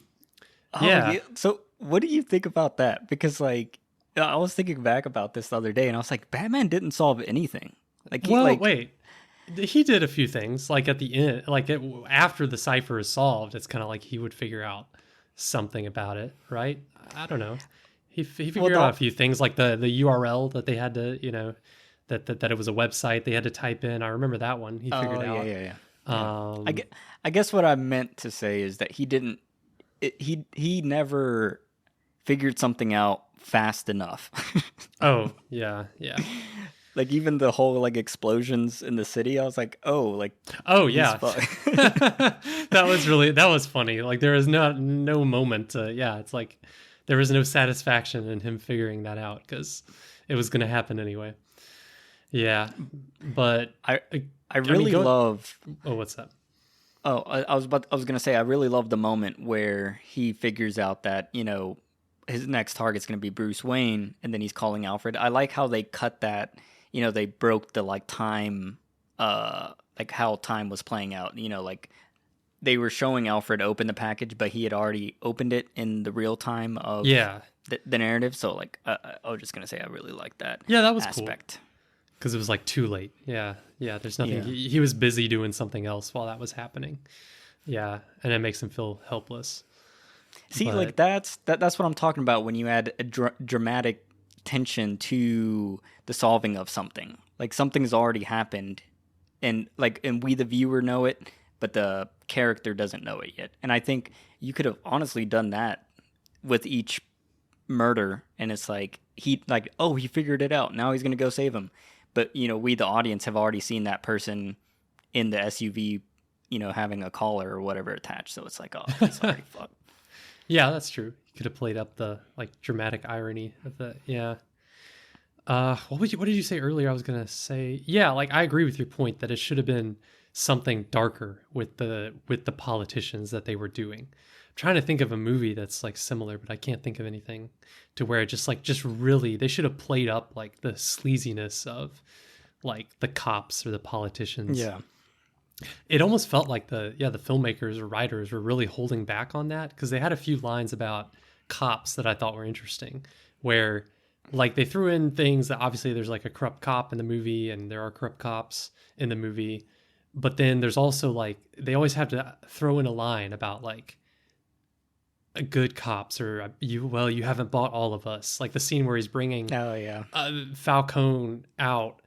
Oh yeah. yeah. So what do you think about that? Because like I was thinking back about this the other day, and I was like, Batman didn't solve anything. Like he Well, like wait. He did a few things. Like at the end, after the cipher is solved, it's kind of like he would figure out something about it, right? I don't know. He well figured out a few things, like the URL that they had to, that it was a website they had to type in. I remember that one. He oh figured yeah, out. yeah, yeah. Yeah. Um, I guess what I meant to say is that he didn't he never figured something out fast enough. oh yeah, yeah. Like even the whole like explosions in the city, I was like, oh, like Oh he's yeah. That was funny. Like there was no moment to, yeah, it's like there was no satisfaction in him figuring that out because it was going to happen anyway. Yeah. But I I I mean really love. oh, what's that? Oh, I was gonna say I really love the moment where he figures out that his next target's gonna be Bruce Wayne, and then he's calling Alfred. I like how they cut that. They broke the like time, like how time was playing out. Like they were showing Alfred open the package, but he had already opened it in the real time of Yeah. the narrative. So like I was just gonna say I really like that Yeah, that was cool aspect. because it was like too late. Yeah. Yeah, there's nothing. Yeah. He was busy doing something else while that was happening. Yeah, and it makes him feel helpless. See, like But that's what I'm talking about when you add a dramatic tension to the solving of something. Like something's already happened, and we the viewer know it, but the character doesn't know it yet. And I think you could have honestly done that with each murder, and it's like he figured it out. Now he's gonna go save him. But we the audience have already seen that person in the SUV, having a collar or whatever attached. So it's like, oh, he's already fucked. yeah, that's true. You could have played up the like dramatic irony of the, yeah. What did you say earlier? I was gonna say, yeah, like I agree with your point that it should have been something darker with the politicians that they were doing. I'm trying to think of a movie that's like similar, but I can't think of anything to where it just really they should have played up like the sleaziness of like the cops or the politicians. Yeah. It almost felt like the filmmakers or writers were really holding back on that because they had a few lines about cops that I thought were interesting, where like they threw in things that obviously there's like a corrupt cop in the movie and there are corrupt cops in the movie, but then there's also like they always have to throw in a line about like a good cops or you haven't bought all of us, like the scene where he's bringing Oh yeah. Falcone out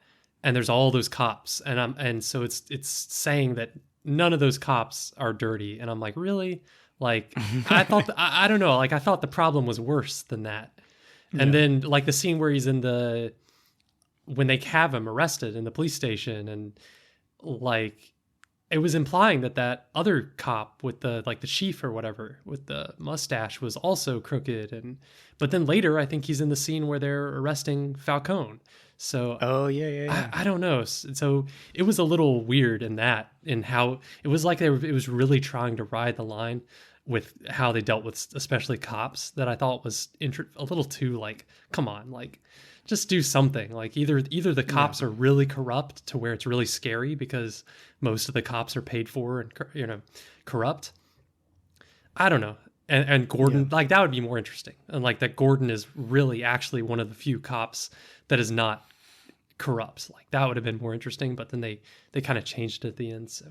and there's all those cops and so it's saying that none of those cops are dirty and I'm like, really? Like I thought I don't know, like I thought the problem was worse than that. And then like the scene where he's when they have him arrested in the police station and like it was implying that other cop with the like the chief or whatever with the mustache was also crooked but then later I think he's in the scene where they're arresting Falcone. So Oh yeah, yeah, yeah. I don't know. So it was a little weird in how it was like it was really trying to ride the line with how they dealt with especially cops that I thought was a little too like, come on, like just do something. Like either the cops are really corrupt to where it's really scary because most of the cops are paid for and corrupt. I don't know. And Gordon, like that would be more interesting. And like that Gordon is really actually one of the few cops that is not corrupt. Like that would have been more interesting, but then they kind of changed it at the end. So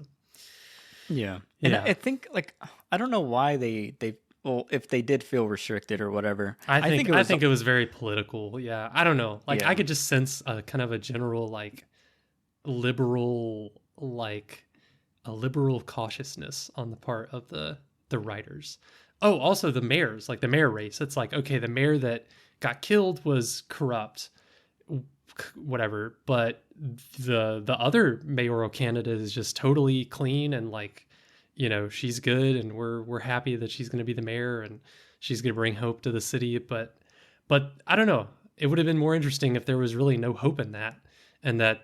Yeah. And yeah, I think like I don't know why they well, if they did feel restricted or whatever. I think it was very political. Yeah, I don't know. Like Yeah. I could just sense a kind of a general like liberal like a liberal cautiousness on the part of the writers. Oh, also the mayors, like the mayor race. It's like, okay, the mayor that got killed was corrupt, whatever. But the other mayoral candidate is just totally clean and like, she's good, and we're happy that she's going to be the mayor and she's going to bring hope to the city. But I don't know. It would have been more interesting if there was really no hope in that, and that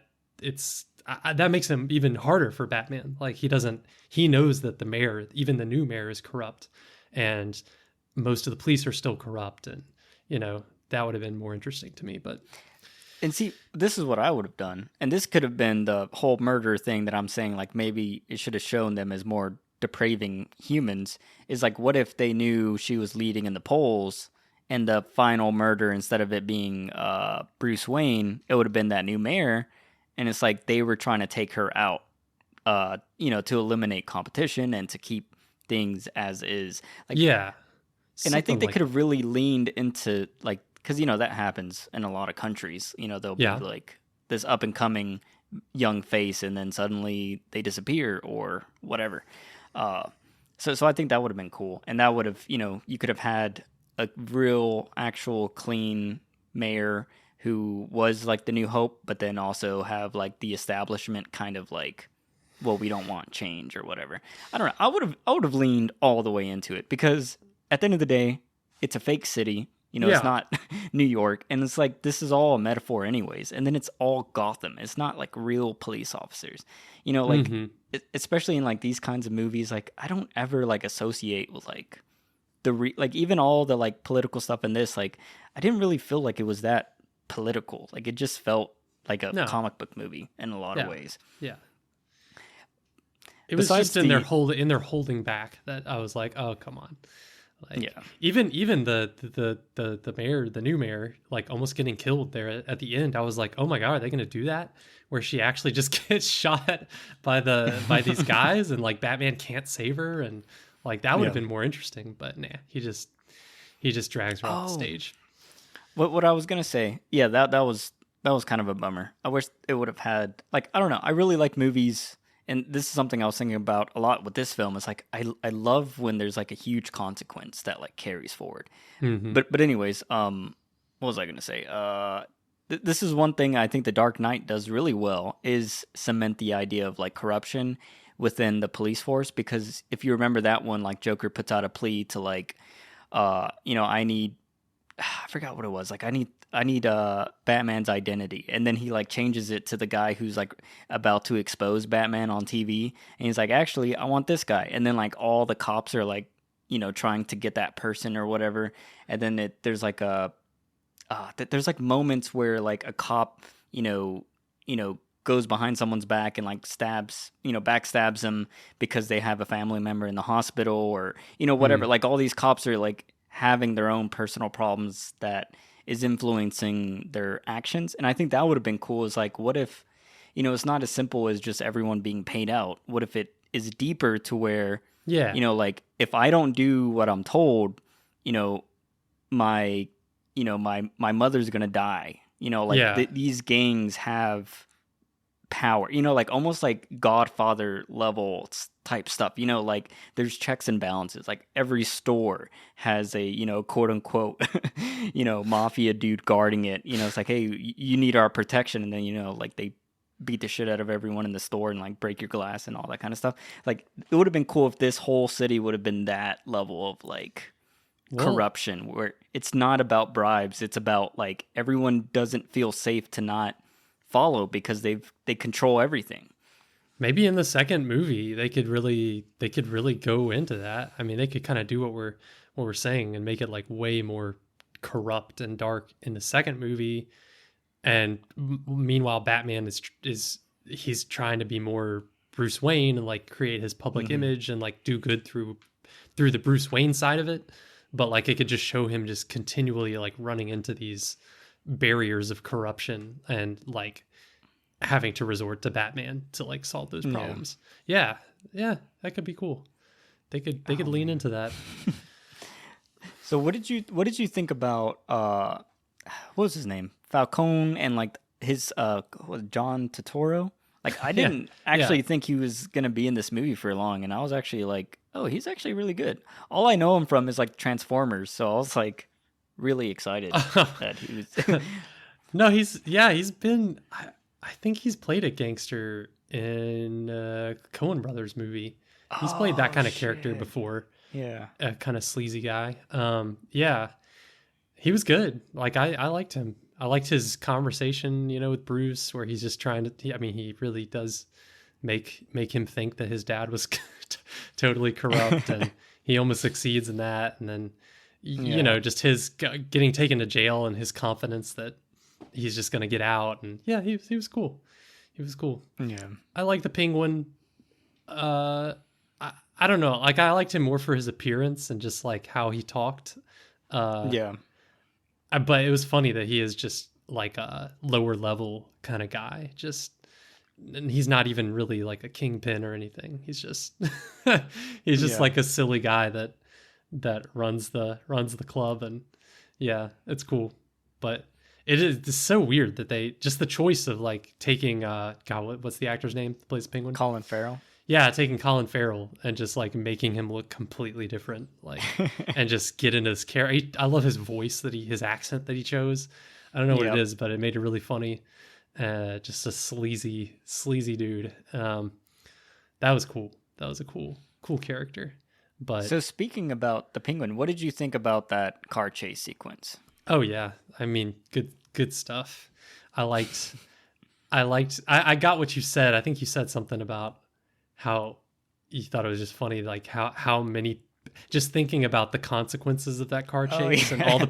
that makes him even harder for Batman. Like he knows that the mayor, even the new mayor, is corrupt, and most of the police are still corrupt, and that would have been more interesting to me. But And see, this is what I would have done. And this could have been the whole murder thing that I'm saying, like maybe it should have shown them as more depraving humans. Is like, what if they knew she was leading in the polls, and the final murder, instead of it being Bruce Wayne, it would have been that new mayor. And it's like they were trying to take her out, to eliminate competition and to keep things as is. Like, yeah. And I think they could have really leaned into, like, because, that happens in a lot of countries. They'll be like this up and coming young face, and then suddenly they disappear or whatever. So I think that would have been cool. And that would have, you could have had a real, actual, clean mayor who was like the new hope, but then also have like the establishment kind of like, well, we don't want change or whatever. I don't know. I would have leaned all the way into it, because at the end of the day, it's a fake city. It's not New York, and it's like this is all a metaphor anyways. And then it's all Gotham. It's not like real police officers. Like especially in like these kinds of movies, like I don't ever like associate with like like even all the like political stuff in this. Like I didn't really feel like it was that political. Like it just felt like a comic book movie in a lot of ways. Yeah. It was just in their holding back that I was like, oh, come on. Like, even the mayor, the new mayor, like almost getting killed there at the end. I was like, oh my God, are they going to do that? Where she actually just gets shot by these guys, and like Batman can't save her, and like that would have been more interesting. But nah, he just drags her off the stage. What I was gonna say, that was kind of a bummer. I wish it would have had, like, I don't know. I really like movies. And this is something I was thinking about a lot with this film. Is like I love when there's like a huge consequence that like carries forward. Mm-hmm. But anyways, what was I gonna say? This is one thing I think The Dark Knight does really well, is cement the idea of like corruption within the police force. Because if you remember that one, like Joker puts out a plea to like, I need, I forgot what it was. Like I need Batman's identity, and then he like changes it to the guy who's like about to expose Batman on TV, and he's like, actually, I want this guy, and then like all the cops are like, trying to get that person or whatever, and then there's like there's like moments where like a cop, goes behind someone's back and like backstabs them because they have a family member in the hospital, or whatever. Like all these cops are like having their own personal problems that is influencing their actions. And I think that would have been cool. Is like, what if, it's not as simple as just everyone being paid out. What if it is deeper to where, like if I don't do what I'm told, my mother's going to die, these gangs have power, like almost like Godfather level type stuff, like there's checks and balances. Like every store has a quote unquote mafia dude guarding it. It's like, hey, you need our protection, and then like they beat the shit out of everyone in the store and like break your glass and all that kind of stuff. Like it would have been cool if this whole city would have been that level of like corruption, where it's not about bribes, it's about like everyone doesn't feel safe to not follow because they control everything. Maybe in the second movie they could really go into that. I mean, they could kind of do what we're saying and make it like way more corrupt and dark in the second movie. And meanwhile, Batman is he's trying to be more Bruce Wayne and like create his public image and like do good through the Bruce Wayne side of it. But like it could just show him just continually like running into these barriers of corruption and like having to resort to Batman to like solve those problems. Yeah, that could be cool. They could lean into that. So what did you think about what was his name? Falcone and like his John Turturro? Like I didn't actually think he was gonna be in this movie for long, and I was actually like, oh, he's actually really good. All I know him from is like Transformers, so I was like, really excited that he was. No, he's been. I think he's played a gangster in Coen Brothers movie. He's played that Oh kind of character shit! before, Yeah, a kind of sleazy guy. Yeah, he was good. Like I liked him. I liked his conversation, with Bruce, where he's just trying to. I mean, he really does make him think that his dad was totally corrupt, and he almost succeeds in that. And then, yeah, just his getting taken to jail and his confidence that he's just gonna get out. And yeah, he was cool. He was cool. yeah, I like the Penguin. I don't know. Like I liked him more for his appearance and just like how he talked. Uh, yeah. but it was funny that he is just like a lower level kind of guy. Just and he's not even really like a kingpin or anything. He's just he's just Yeah. like a silly guy that runs the club. And yeah, it's cool. But it's so weird that they just the choice of like taking God, what's the actor's name that plays the Penguin? Colin Farrell. Yeah, taking Colin Farrell and just like making him look completely different, like, and just get into his character. I love his voice his accent that he chose. I don't know what it is, but it made it really funny. Just a sleazy dude. That was cool. That was a cool character. But So speaking about the Penguin, what did you think about that car chase sequence? oh yeah, I mean, good stuff. I got what you said. I think you said something about how you thought it was just funny, like how many, just thinking about the consequences of that car chase and all the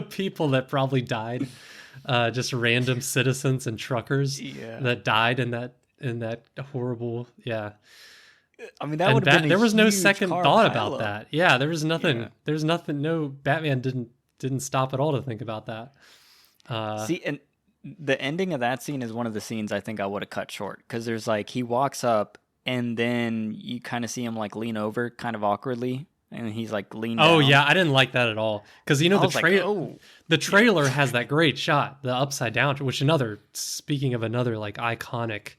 people that probably died, just random citizens and truckers that died in that horrible. Yeah. I mean, that would have been there was no huge second car thought pileup. about that. Yeah, there was nothing. Yeah. There's nothing. No, Batman didn't stop at all to think about that. See, and the ending of that scene is one of the scenes I think I would have cut short, because there's like he walks up and then you kind of see him like lean over kind of awkwardly, and he's like leaned Oh down. yeah, I didn't like that at all, because the trailer has that great shot, the upside down, which speaking of another like iconic,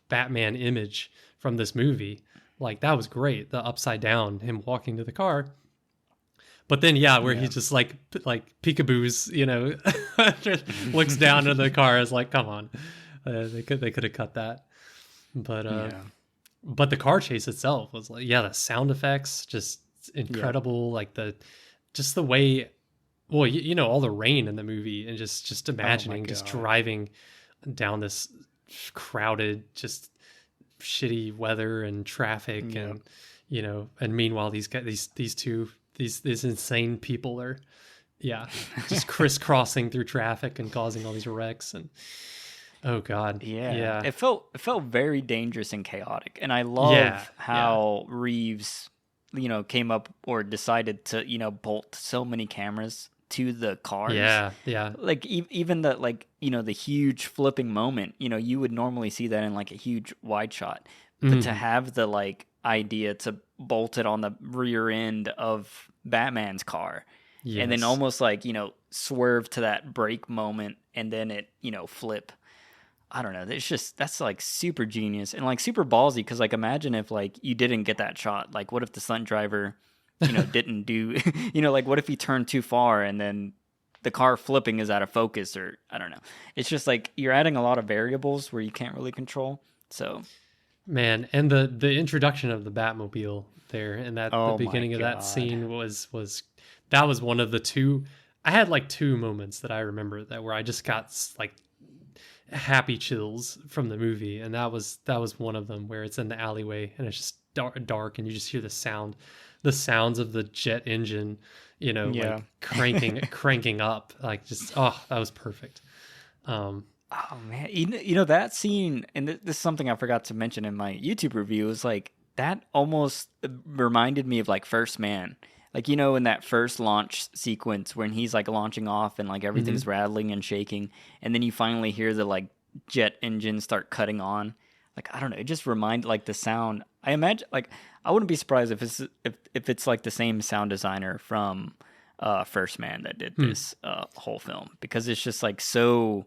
Batman image from this movie, like that was great, the upside down, him walking to the car. But then, where he's just like peekaboos, just looks down to the car. Is like, come on, they could have cut that. But but the car chase itself was like, the sound effects just incredible. Like the way, well, all the rain in the movie, and just imagining just driving down this crowded, just shitty weather and traffic, and and meanwhile these insane people are just crisscrossing through traffic and causing all these wrecks. And oh god, it felt very dangerous and chaotic, and I love how Reeves came up or decided to bolt so many cameras to the cars. Like even the the huge flipping moment, you would normally see that in like a huge wide shot, but to have the idea to bolt it on the rear end of Batman's car, and then almost swerve to that brake moment, and then it flip. I don't know. It's just, that's like super genius and like super ballsy, because like imagine if you didn't get that shot. Like what if the stunt driver didn't do like what if he turned too far and then the car flipping is out of focus, or I don't know. It's just like you're adding a lot of variables where you can't really control. So man, and the introduction of the Batmobile there, and the beginning of that scene was that was one of the two. I had like two moments that I remember where I just got like happy chills from the movie, and that was one of them, where it's in the alleyway and it's just dark, and you just hear the sounds of the jet engine, like cranking up, like just that was perfect. Oh man, that scene, and this is something I forgot to mention in my YouTube review, is like that almost reminded me of like First Man. Like, in that first launch sequence when he's like launching off and like everything's rattling and shaking, and then you finally hear the like jet engine start cutting on. Like, I don't know, it just reminded like the sound. I imagine, like, I wouldn't be surprised if it's like the same sound designer from First Man that did this whole film, because it's just like so,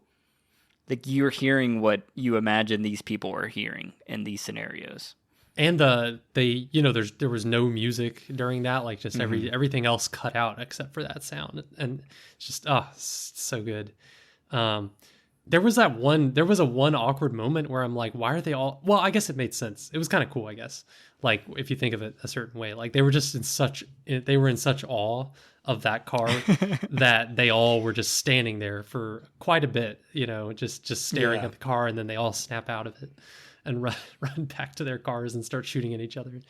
like you're hearing what you imagine these people are hearing in these scenarios. And there was no music during that, like just everything else cut out except for that sound, and it's just so good. Um, there was a one awkward moment where I'm like, why are they all? Well, I guess it made sense. It was kind of cool, I guess. Like if you think of it a certain way, like they were in such awe of that car that they all were just standing there for quite a bit, just staring at the car, and then they all snap out of it and run back to their cars and start shooting at each other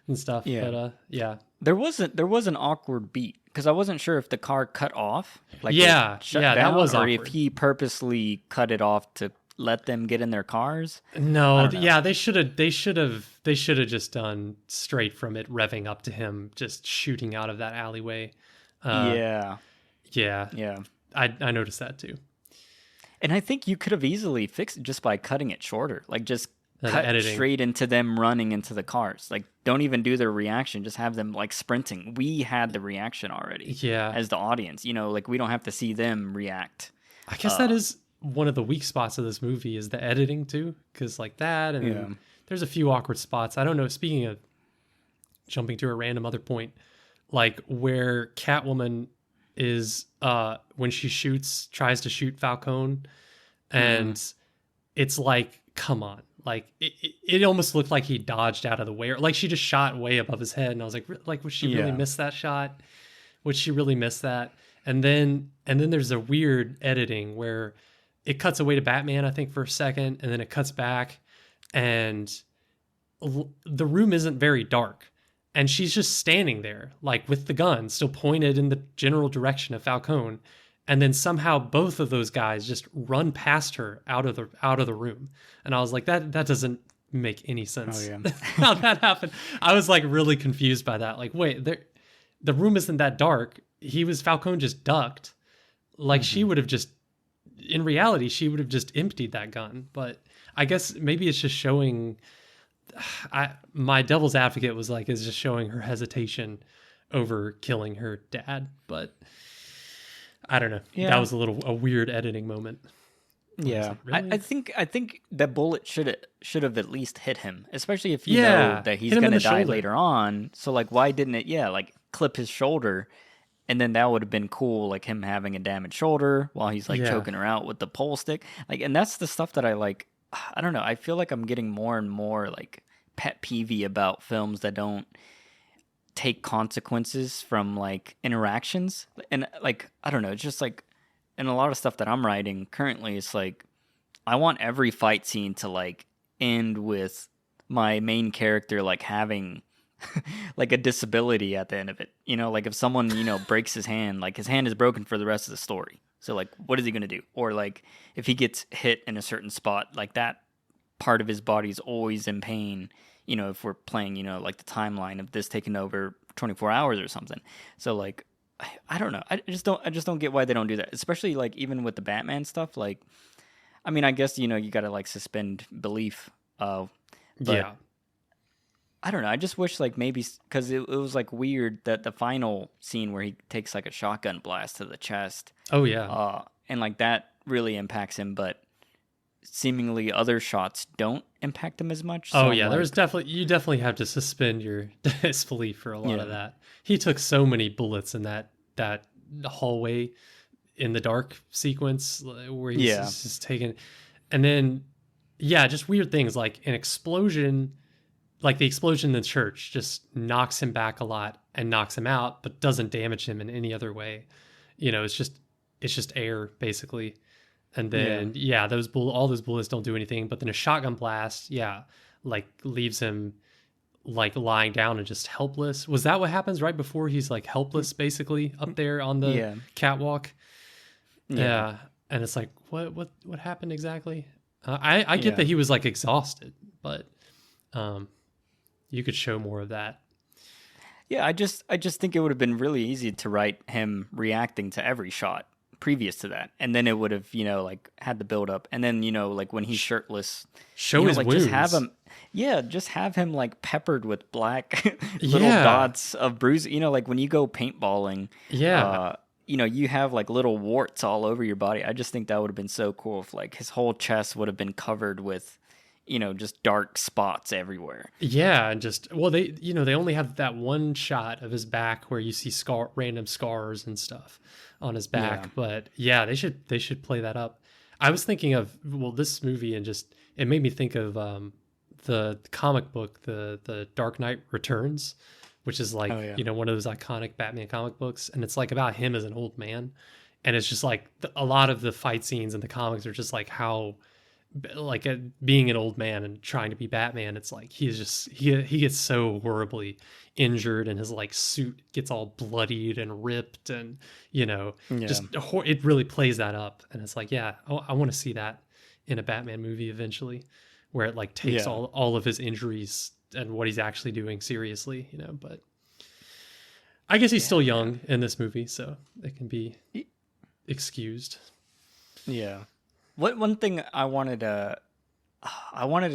and stuff. Yeah. But yeah, there was an awkward beat because I wasn't sure if the car cut off, like shut down, that was or awkward. if he purposely cut it off to let them get in their cars. No, yeah, they should have just done straight from it revving up to him just shooting out of that alleyway. Yeah. I noticed that too. And I think you could have easily fixed it just by cutting it shorter. Like just cut editing straight into them running into the cars. Like don't even do their reaction. Just have them like sprinting. We had the reaction already. Yeah. As the audience, like we don't have to see them react. I guess that is one of the weak spots of this movie is the editing too. Because like that, and there's a few awkward spots. I don't know. Speaking of jumping to a random other point, like where Catwoman is when she tries to shoot Falcone, and it's like, come on, like it almost looked like he dodged out of the way, or like she just shot way above his head, and I was like would she really miss that shot? Would she really miss that? And then there's a weird editing where it cuts away to Batman, I think, for a second, and then it cuts back, and the room isn't very dark. And she's just standing there, like with the gun still pointed in the general direction of Falcone. And then somehow both of those guys just run past her out of the room. And I was like, that doesn't make any sense. Oh, yeah. How that happened. I was like really confused by that. Like, wait, the room isn't that dark. Falcone just ducked. Like she would have just, in reality, she would have just emptied that gun. But I guess maybe it's just showing... my devil's advocate is just showing her hesitation over killing her dad, but I don't know. Yeah. That was a weird editing moment. Yeah, really? I think that bullet should have at least hit him, especially if you know that he's gonna die later on. So like, why didn't it? Yeah, like clip his shoulder, and then that would have been cool, like him having a damaged shoulder while he's like choking her out with the pole stick. Like, and that's the stuff that I like. I don't know. I feel like I'm getting more and more like pet peevey about films that don't take consequences from like interactions. And like, I don't know. It's just like in a lot of stuff that I'm writing currently, it's like I want every fight scene to like end with my main character like having like a disability at the end of it. Like if someone, breaks his hand, like his hand is broken for the rest of the story. So like, what is he going to do? Or like if he gets hit in a certain spot, like that part of his body is always in pain, if we're playing, like the timeline of this taking over 24 hours or something. So like, I don't know. I just don't get why they don't do that. Especially like even with the Batman stuff. Like, I mean, I guess, you got to like suspend belief. But yeah. I don't know. I just wish like maybe because it was like weird that the final scene where he takes like a shotgun blast to the chest. Oh yeah. And like that really impacts him, but seemingly other shots don't impact him as much. So yeah, you definitely have to suspend your disbelief for a lot of that. He took so many bullets in that hallway in the dark sequence where he's just taking, and then just weird things like an explosion. Like the explosion in the church just knocks him back a lot and knocks him out, but doesn't damage him in any other way. It's just air basically. And then all those bullets don't do anything. But then a shotgun blast, like leaves him like lying down and just helpless. Was that what happens right before he's like helpless basically up there on the catwalk? Yeah. And it's like, what happened exactly? I get that he was like exhausted, but you could show more of that. Yeah, I just think it would have been really easy to write him reacting to every shot previous to that, and then it would have like had the build up, and then like when he's shirtless, show his like wounds. just have him like peppered with black little dots of bruises. Like when you go paintballing, you have like little warts all over your body. I just think that would have been so cool if like his whole chest would have been covered with just dark spots everywhere. Yeah, and just well, they only have that one shot of his back where you see random scars and stuff on his Yeah. back. But yeah, they should play that up. I was thinking of this movie, and just it made me think of the comic book, the Dark Knight Returns, which is like Oh yeah. one of those iconic Batman comic books, and it's like about him as an old man, and it's just like a lot of the fight scenes in the comics are just like how like being an old man and trying to be Batman. It's like he gets so horribly injured, and his like suit gets all bloodied and ripped, and Yeah. it really plays that up. And it's like, yeah, I want to see that in a Batman movie eventually, where it like takes Yeah. all of his injuries and what he's actually doing seriously. But I guess he's still young in this movie, so it can be excused. Yeah. What one thing I wanted to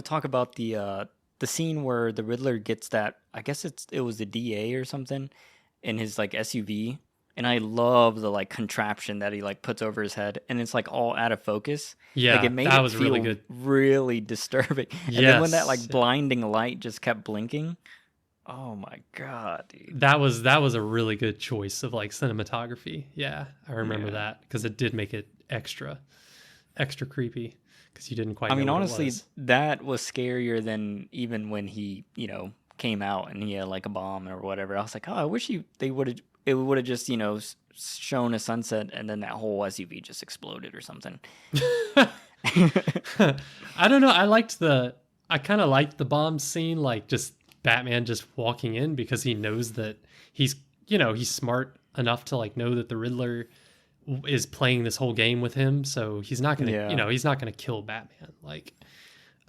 talk about the scene where the Riddler gets that, I guess it was the DA or something, in his like SUV, and I love the like contraption that he like puts over his head, and it's like all out of focus. Like Yeah, it made that it was feel really good. really disturbing. And then when that Yes. like blinding light just kept blinking, oh my god, dude. That was a really good choice of like cinematography. Yeah, I remember Yeah. that because it did make it extra creepy because you didn't quite I know mean, what it honestly, was. that was scarier than even when he, came out and he had like a bomb or whatever. I was like, oh, I wish it would have just, shown a sunset and then that whole SUV just exploded or something. I don't know. I kind of liked the bomb scene, like just Batman just walking in because he knows that he's smart enough to like know that the Riddler is playing this whole game with him, so he's not gonna Yeah. he's not gonna kill Batman like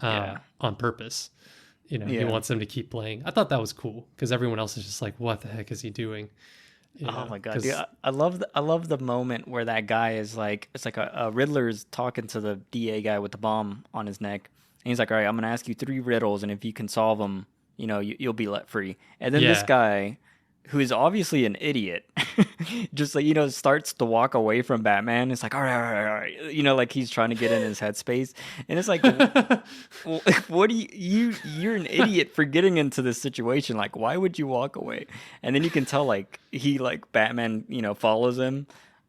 Yeah. on purpose. He Yeah. wants him to keep playing. I thought that was cool because everyone else is just like, what the heck is he doing? Oh my god, dude! Because I love the moment where that guy is like, it's like a Riddler's talking to the DA guy with the bomb on his neck, and he's like, "All right, I'm gonna ask you 3 riddles, and if you can solve them, you'll be let free." And then this yeah, guy, who is obviously an idiot, just like starts to walk away from Batman. It's like, "All right, all right, all right," like he's trying to get in his headspace, and it's like, what do you're an idiot for getting into this situation. Like, why would you walk away? And then you can tell like he like Batman, follows him.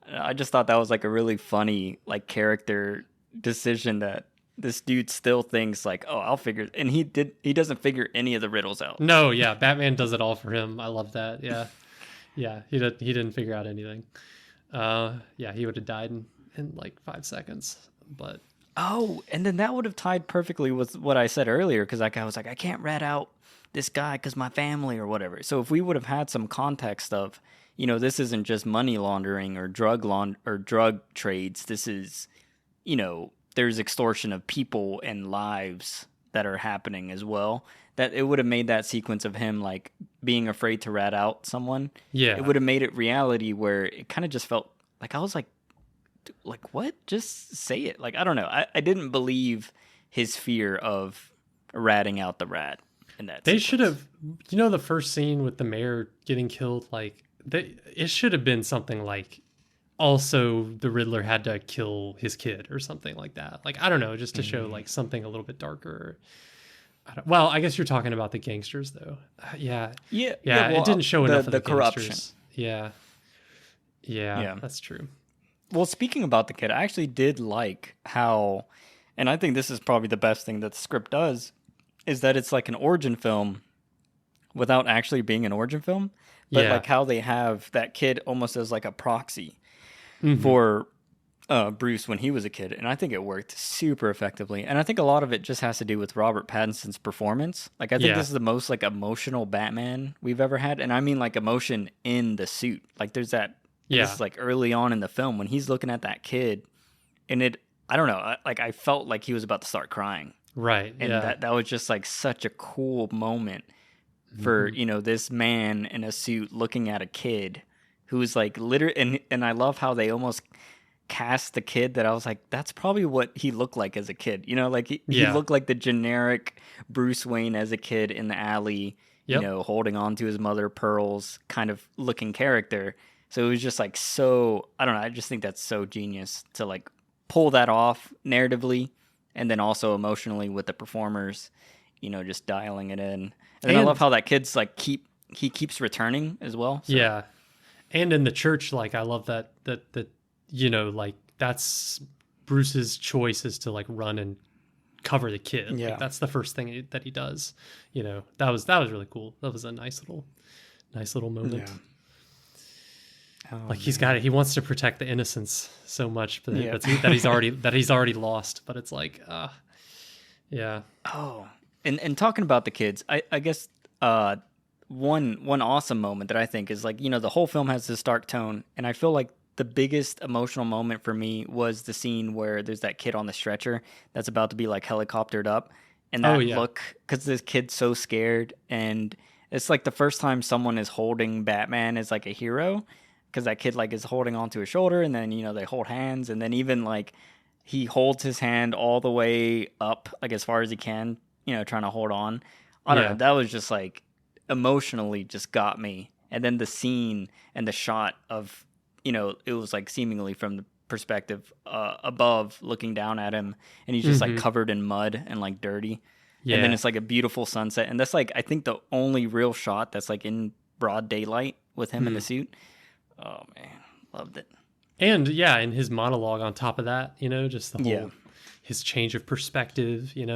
I just thought that was like a really funny like character decision that this dude still thinks like, oh, I'll figure, and he doesn't figure any of the riddles out. no, yeah, Batman does it all for him. I love that. Yeah, yeah, he didn't figure out anything. Yeah, he would have died in like 5 seconds. But Oh, and then that would have tied perfectly with what I said earlier, because that guy was like, I can't rat out this guy because my family or whatever. So if we would have had some context of, this isn't just money laundering or drug trades. This is, there's extortion of people and lives that are happening as well. That it would have made that sequence of him like being afraid to rat out someone. It yeah, would have made it reality where it kind of just felt like I was like what? Just say it. Like I don't know. I didn't believe his fear of ratting out the rat in that they should sequence. have. The first scene with the mayor getting killed, like it should have been something like, also the Riddler had to kill his kid or something like that. Like I don't know, just to show like something a little bit darker. Well, I guess you're talking about the gangsters though. Yeah, Yeah, yeah. yeah. It Well, didn't show enough of the the corruption. gangsters. Yeah, yeah, Yeah. that's true. Well, speaking about the kid, I actually did like how, and I think this is probably the best thing that the script does, is that it's like an origin film without actually being an origin film, but Yeah. like how they have that kid almost as like a proxy Hmm. for Bruce when he was a kid, and I think it worked super effectively. And I think a lot of it just has to do with Robert Pattinson's performance. Like I think Yeah. this is the most like emotional Batman we've ever had, and I mean like emotion in the suit. Like there's that. And this Yeah. is like early on in the film when he's looking at that kid, and I don't know, I felt like he was about to start crying, Right. and Yeah. that was just like such a cool moment for Mhm. this man in a suit looking at a kid who's like literally, and I love how they almost cast the kid that I was like, that's probably what he looked like as a kid. Like he Yeah. looked like the generic Bruce Wayne as a kid in the alley, Yep. holding on to his mother Pearl's kind of looking character. So it was just like so, I don't know, I just think that's so genius to like pull that off narratively and then also emotionally with the performers, just dialing it in. And then I love And how that kid's like he keeps returning as well. So. yeah, and in the church, like I love that like that's Bruce's choice is to like run and cover the kid. Like Yeah. that's the first thing that he does. That was really cool. That was a nice little moment. Yeah. Oh, Like he wants to protect the innocence so much, Yeah. that he's already lost. But it's like, yeah, Oh, and talking about the kids, I guess one awesome moment that I think is like the whole film has this dark tone, and I feel like the biggest emotional moment for me was the scene where there's that kid on the stretcher that's about to be like helicoptered up, and oh that yeah, look because this kid's so scared, and it's like the first time someone is holding Batman as like a hero, because that kid like is holding onto his shoulder, and then they hold hands, and then even like he holds his hand all the way up, like as far as he can, trying to hold on. I don't know. yeah. That was just like emotionally just got me. And then the scene and the shot of, it was like seemingly from the perspective above looking down at him, and he's just like Hmm. covered in mud and like dirty. And then Yeah. it's like a beautiful sunset. And that's like, I think the only real shot that's like in broad daylight with him in the Hmm. suit. Oh man, loved it. And yeah, and his monologue on top of that, just the Yeah. whole his change of perspective, and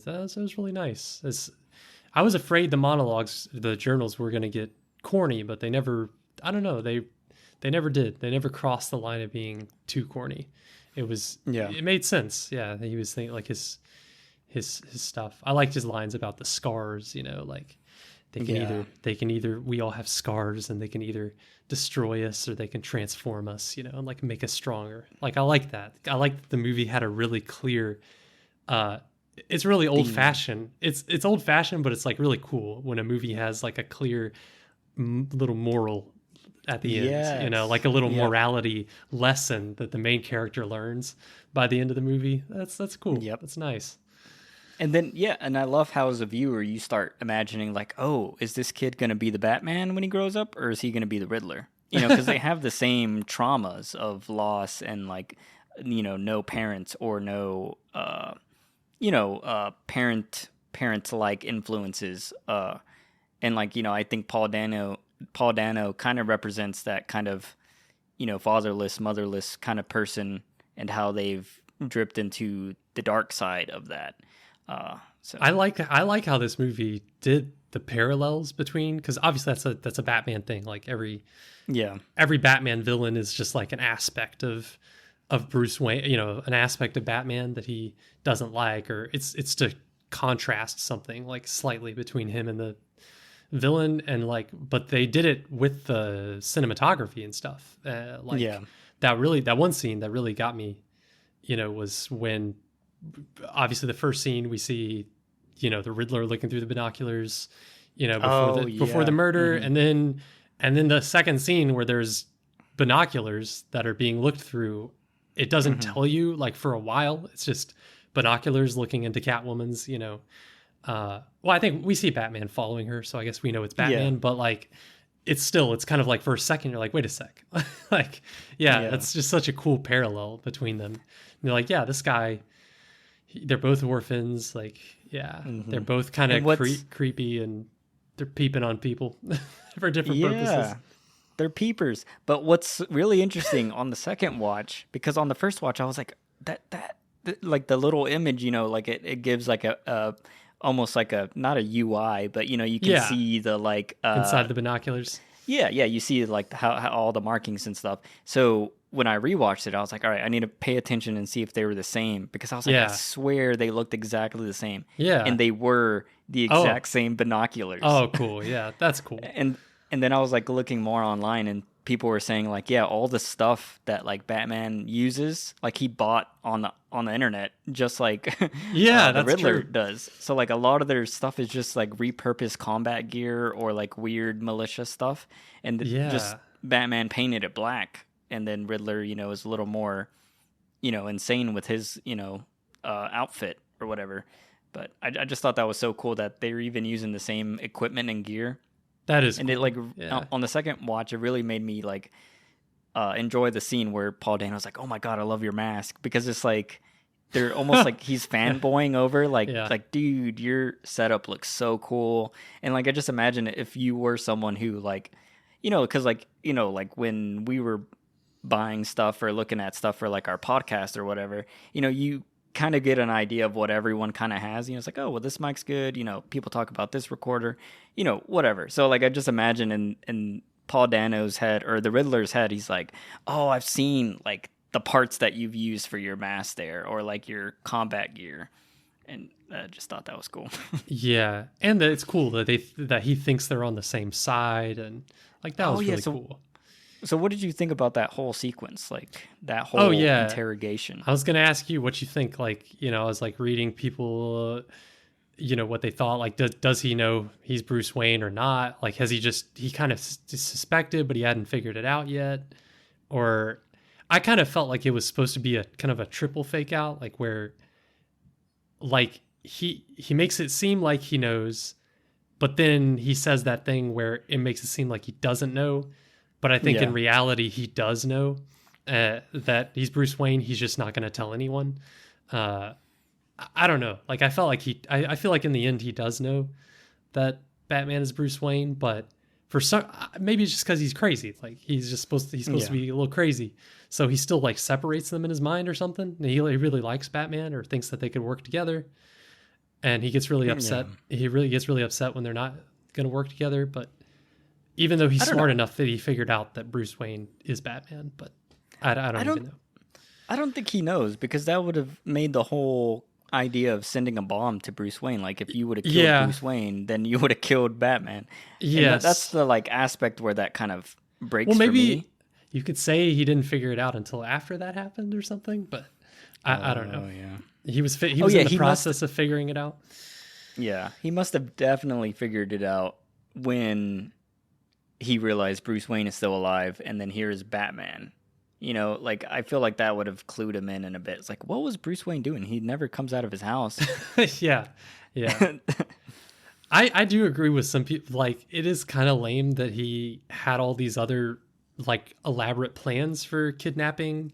that was really nice. I was afraid the monologues, the journals were going to get corny, but they never. I don't know. They never did. They never crossed the line of being too corny. Yeah. It made sense. Yeah, he was thinking like his stuff. I liked his lines about the scars. Like Yeah. they can either we all have scars and they can either destroy us or they can transform us. And like make us stronger. Like I like that. I like that the movie had a really clear. It's really old fashioned. It's old fashioned, but it's like really cool when a movie has like a clear little moral at the end. Yes. Like a little Yep. morality lesson that the main character learns by the end of the movie. That's cool. Yep. That's nice. And then, yeah, and I love how as a viewer you start imagining like, oh, is this kid going to be the Batman when he grows up, or is he going to be the Riddler? Because they have the same traumas of loss and like, no parents or no, parent like influences. And like, I think Paul Dano kind of represents that kind of, fatherless, motherless kind of person, and how they've dripped into the dark side of that. So I like how this movie did the parallels between, because obviously that's a Batman thing. Like every yeah, Batman villain is just like an aspect of Bruce Wayne, an aspect of Batman that he doesn't like, or it's to contrast something like slightly between him and the villain, and like, but they did it with the cinematography and stuff. Like yeah, that one scene that really got me, was when obviously the first scene we see, the Riddler looking through the binoculars, before the murder, Mm-hmm. and then the second scene where there's binoculars that are being looked through. It doesn't Mm-hmm. tell you like for a while. It's just binoculars looking into Catwoman's. Well, I think we see Batman following her, so I guess we know it's Yeah, Batman. But like, it's kind of like for a second you're like, wait a sec, like, yeah, yeah, that's just such a cool parallel between them. And you're like, yeah, this guy, they're both orphans. Like, yeah, mm-hmm. they're both kind And of what's creepy, and they're peeping on people for different purposes. yeah, they're peepers. But what's really interesting on the second watch, because on the first watch I was like like the little image, like it gives like a almost like a not a UI, but you can Yeah, see the like inside the binoculars. yeah, you see like how all the markings and stuff. So when I rewatched it, I was like, all right, I need to pay attention and see if they were the same, because I was like, I Yeah, swear they looked exactly the same, yeah. and they were the Oh, exact same binoculars. oh, cool. Yeah, that's cool. And then I was like looking more online, and people were saying like, yeah, all the stuff that like Batman uses, like he bought on the internet, just like Yeah, the that's Riddler true. does. So like a lot of their stuff is just like repurposed combat gear or like weird militia stuff, and just Yeah. Batman painted it black, and then Riddler, is a little more, insane with his, outfit or whatever. But I just thought that was so cool that they were even using the same equipment and gear. That is And it cool. like Yeah. on the second watch, it really made me like enjoy the scene where Paul Dano's like, "Oh my god, I love your mask," because it's like they're almost like he's fanboying over Yeah. like dude, your setup looks so cool. And like I just imagine if you were someone who like, because like like when we were buying stuff or looking at stuff for like our podcast or whatever, you kind of get an idea of what everyone kind of has. It's like, oh well, this mic's good. People talk about this recorder, whatever. So like I just imagine in Paul Dano's head or the Riddler's head, he's like, oh, I've seen like the parts that you've used for your mask there or like your combat gear. And I just thought that was cool. Yeah. And that it's cool that that he thinks they're on the same side, and like that was really cool. So what did you think about that whole sequence? Like that whole interrogation? I was going to ask you what you think. Like, I was like reading people, what they thought. Like, does he know he's Bruce Wayne or not? Like, he kind of suspected, but he hadn't figured it out yet? Or I kind of felt like it was supposed to be a kind of a triple fake out, like where like he makes it seem like he knows, but then he says that thing where it makes it seem like he doesn't know. But I think in reality, he does know that he's Bruce Wayne. He's just not going to tell anyone. I don't know. Like, I felt like I feel like in the end, he does know that Batman is Bruce Wayne, but for some, maybe it's just because he's crazy. Like, he's supposed to be a little crazy. So he still like separates them in his mind or something. And he really likes Batman or thinks that they could work together. And he gets really upset. Yeah. He really gets really upset when they're not going to work together. But even though he's smart enough that he figured out that Bruce Wayne is Batman, but I don't even know. I don't think he knows, because that would have made the whole idea of sending a bomb to Bruce Wayne. Like, if you would have killed Bruce Wayne, then you would have killed Batman. Yes. That's the like aspect where that kind of breaks for me. You could say he didn't figure it out until after that happened or something, but I don't know. Yeah. He was in the process of figuring it out. Yeah, he must have definitely figured it out when he realized Bruce Wayne is still alive, and then here is Batman. Like, I feel like that would have clued him in a bit. It's like, what was Bruce Wayne doing? He never comes out of his house. Yeah. I do agree with some people. Like, it is kind of lame that he had all these other like elaborate plans for kidnapping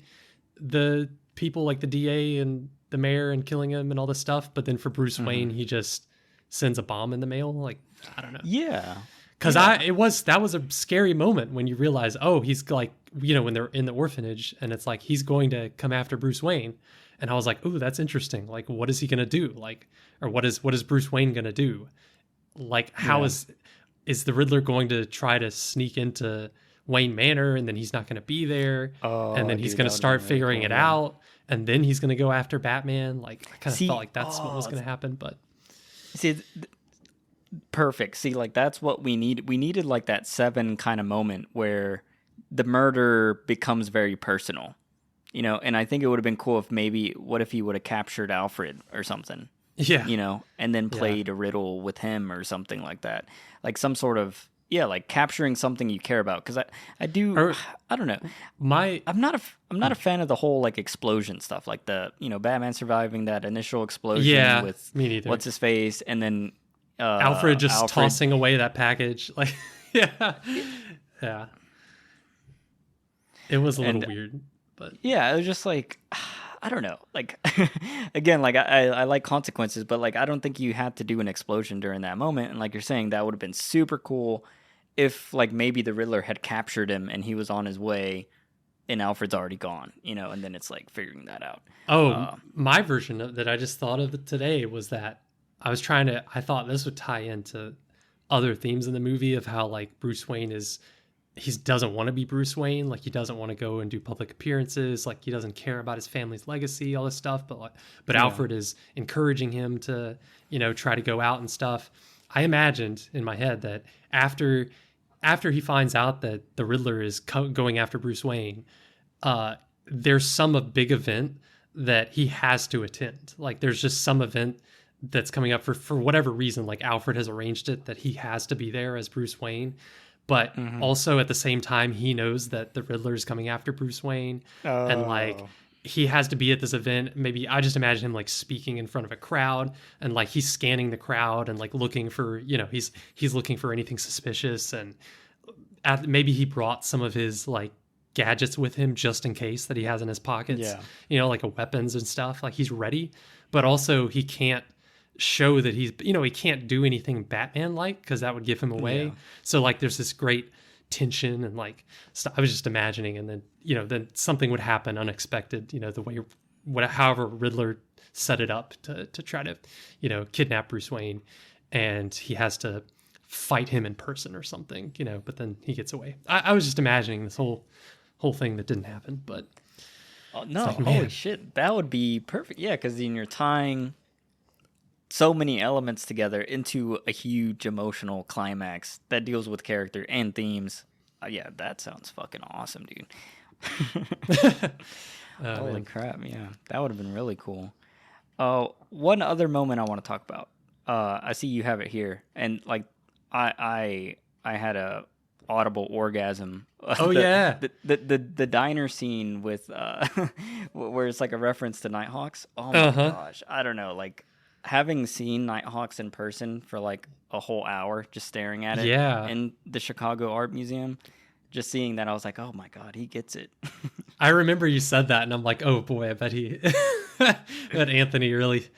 the people, like the DA and the mayor, and killing him and all this stuff. But then for Bruce Wayne, he just sends a bomb in the mail. Like, I don't know. Yeah. Because that was a scary moment when you realize, oh, he's like, when they're in the orphanage, and it's like he's going to come after Bruce Wayne, and I was like, ooh, that's interesting. Like, what is he gonna do? Like, or what is Bruce Wayne gonna do? Like, how is the Riddler going to try to sneak into Wayne Manor, and then he's not gonna be there, and then he's gonna start figuring it out, and then he's gonna go after Batman. Like, I kind of felt like that's what was gonna happen, but see. Perfect. See, like, that's what we need. We needed like that Seven kind of moment where the murder becomes very personal, and I think it would have been cool if what if he would have captured Alfred or something, and then played a riddle with him or something like that, like some sort of like capturing something you care about. Because I don't know, I'm not a fan of the whole like explosion stuff, like the Batman surviving that initial explosion with me neither. What's his face, and then Alfred tossing away that package. Like, yeah. It was a little weird, but it was just like, I don't know. Like, again, like I like consequences, but like, I don't think you had to do an explosion during that moment. And like you're saying, that would have been super cool if like maybe the Riddler had captured him and he was on his way and Alfred's already gone, and then it's like figuring that out. My version of that I just thought of it today was that I thought this would tie into other themes in the movie of how like Bruce Wayne he doesn't want to be Bruce Wayne. Like, he doesn't want to go and do public appearances. Like, he doesn't care about his family's legacy, all this stuff. But Alfred is encouraging him to, try to go out and stuff. I imagined in my head that after he finds out that the Riddler is going after Bruce Wayne, there's some big event that he has to attend. Like, there's just some event that's coming up for whatever reason, like Alfred has arranged it that he has to be there as Bruce Wayne, but also at the same time he knows that the Riddler is coming after Bruce Wayne, and like he has to be at this event. Maybe I just imagine him like speaking in front of a crowd, and like he's scanning the crowd and like looking for, he's looking for anything suspicious, and maybe he brought some of his like gadgets with him just in case that he has in his pockets. Yeah. You know, like weapons and stuff. Like he's ready, but also he can't show that he's, you know, he can't do anything Batman like because that would give him away. Yeah. So like there's this great tension and like stuff. I was just imagining, and then, you know, then something would happen unexpected, you know, the way however Riddler set it up to try to, you know, kidnap Bruce Wayne, and he has to fight him in person or something, you know, but then he gets away. I was just imagining this whole thing that didn't happen, but oh, no, like, holy shit, that would be perfect. Yeah, because then you're tying so many elements together into a huge emotional climax that deals with character and themes. Yeah, that sounds fucking awesome, dude. Holy man. Crap, yeah. That would have been really cool. One other moment I want to talk about. I see you have it here, and like I had a audible orgasm. Oh yeah. The diner scene with where it's like a reference to Nighthawks. Oh my gosh. I don't know, like having seen Nighthawks in person for like a whole hour, just staring at it in the Chicago Art Museum, just seeing that, I was like, oh my God, he gets it. I remember you said that, and I'm like, oh boy, I bet that Anthony really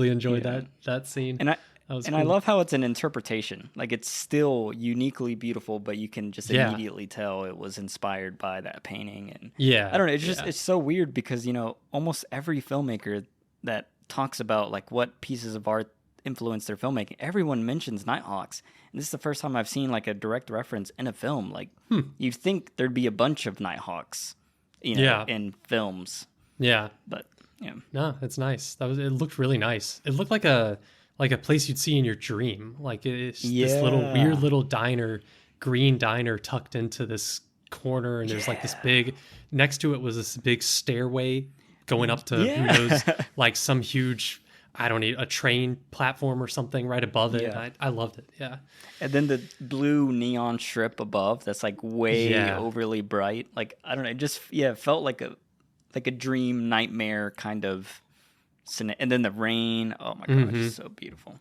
enjoyed that scene. And cool. I love how it's an interpretation. Like it's still uniquely beautiful, but you can just immediately tell it was inspired by that painting. And I don't know, it's just it's so weird because, you know, almost every filmmaker that talks about like what pieces of art influenced their filmmaking, everyone mentions Nighthawks, and this is the first time I've seen like a direct reference in a film. Like you'd think there'd be a bunch of Nighthawks, you know, in films. Yeah, but no, it's nice. It looked really nice. It looked like a place you'd see in your dream. Like it's this little weird little diner, green diner tucked into this corner, and there's like this big, next to it was this big stairway going up to who knows, like some huge, I don't need a train platform or something right above it. Yeah. I loved it. Yeah. And then the blue neon strip above that's like way overly bright. Like, I don't know, it just felt like a dream nightmare kind of. And then the rain. Oh my gosh, it's so beautiful.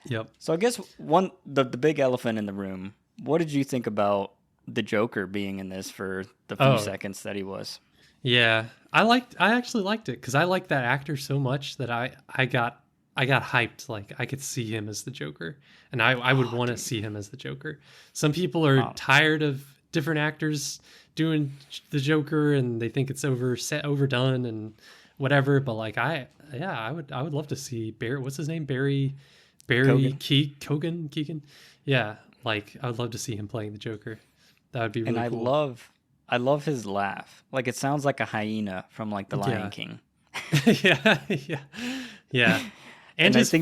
Yep. So I guess the big elephant in the room. What did you think about the Joker being in this for the few seconds that he was? Yeah, I actually liked it because I like that actor so much that I got hyped. Like I could see him as the Joker, and I would want to see him as the Joker. Some people are tired of different actors doing the Joker, and they think it's overdone and whatever. But like I would love to see Barry. What's his name? Barry Keoghan. Yeah, like I would love to see him playing the Joker. That would be really cool. I love his laugh. Like it sounds like a hyena from like The Lion King. yeah. And his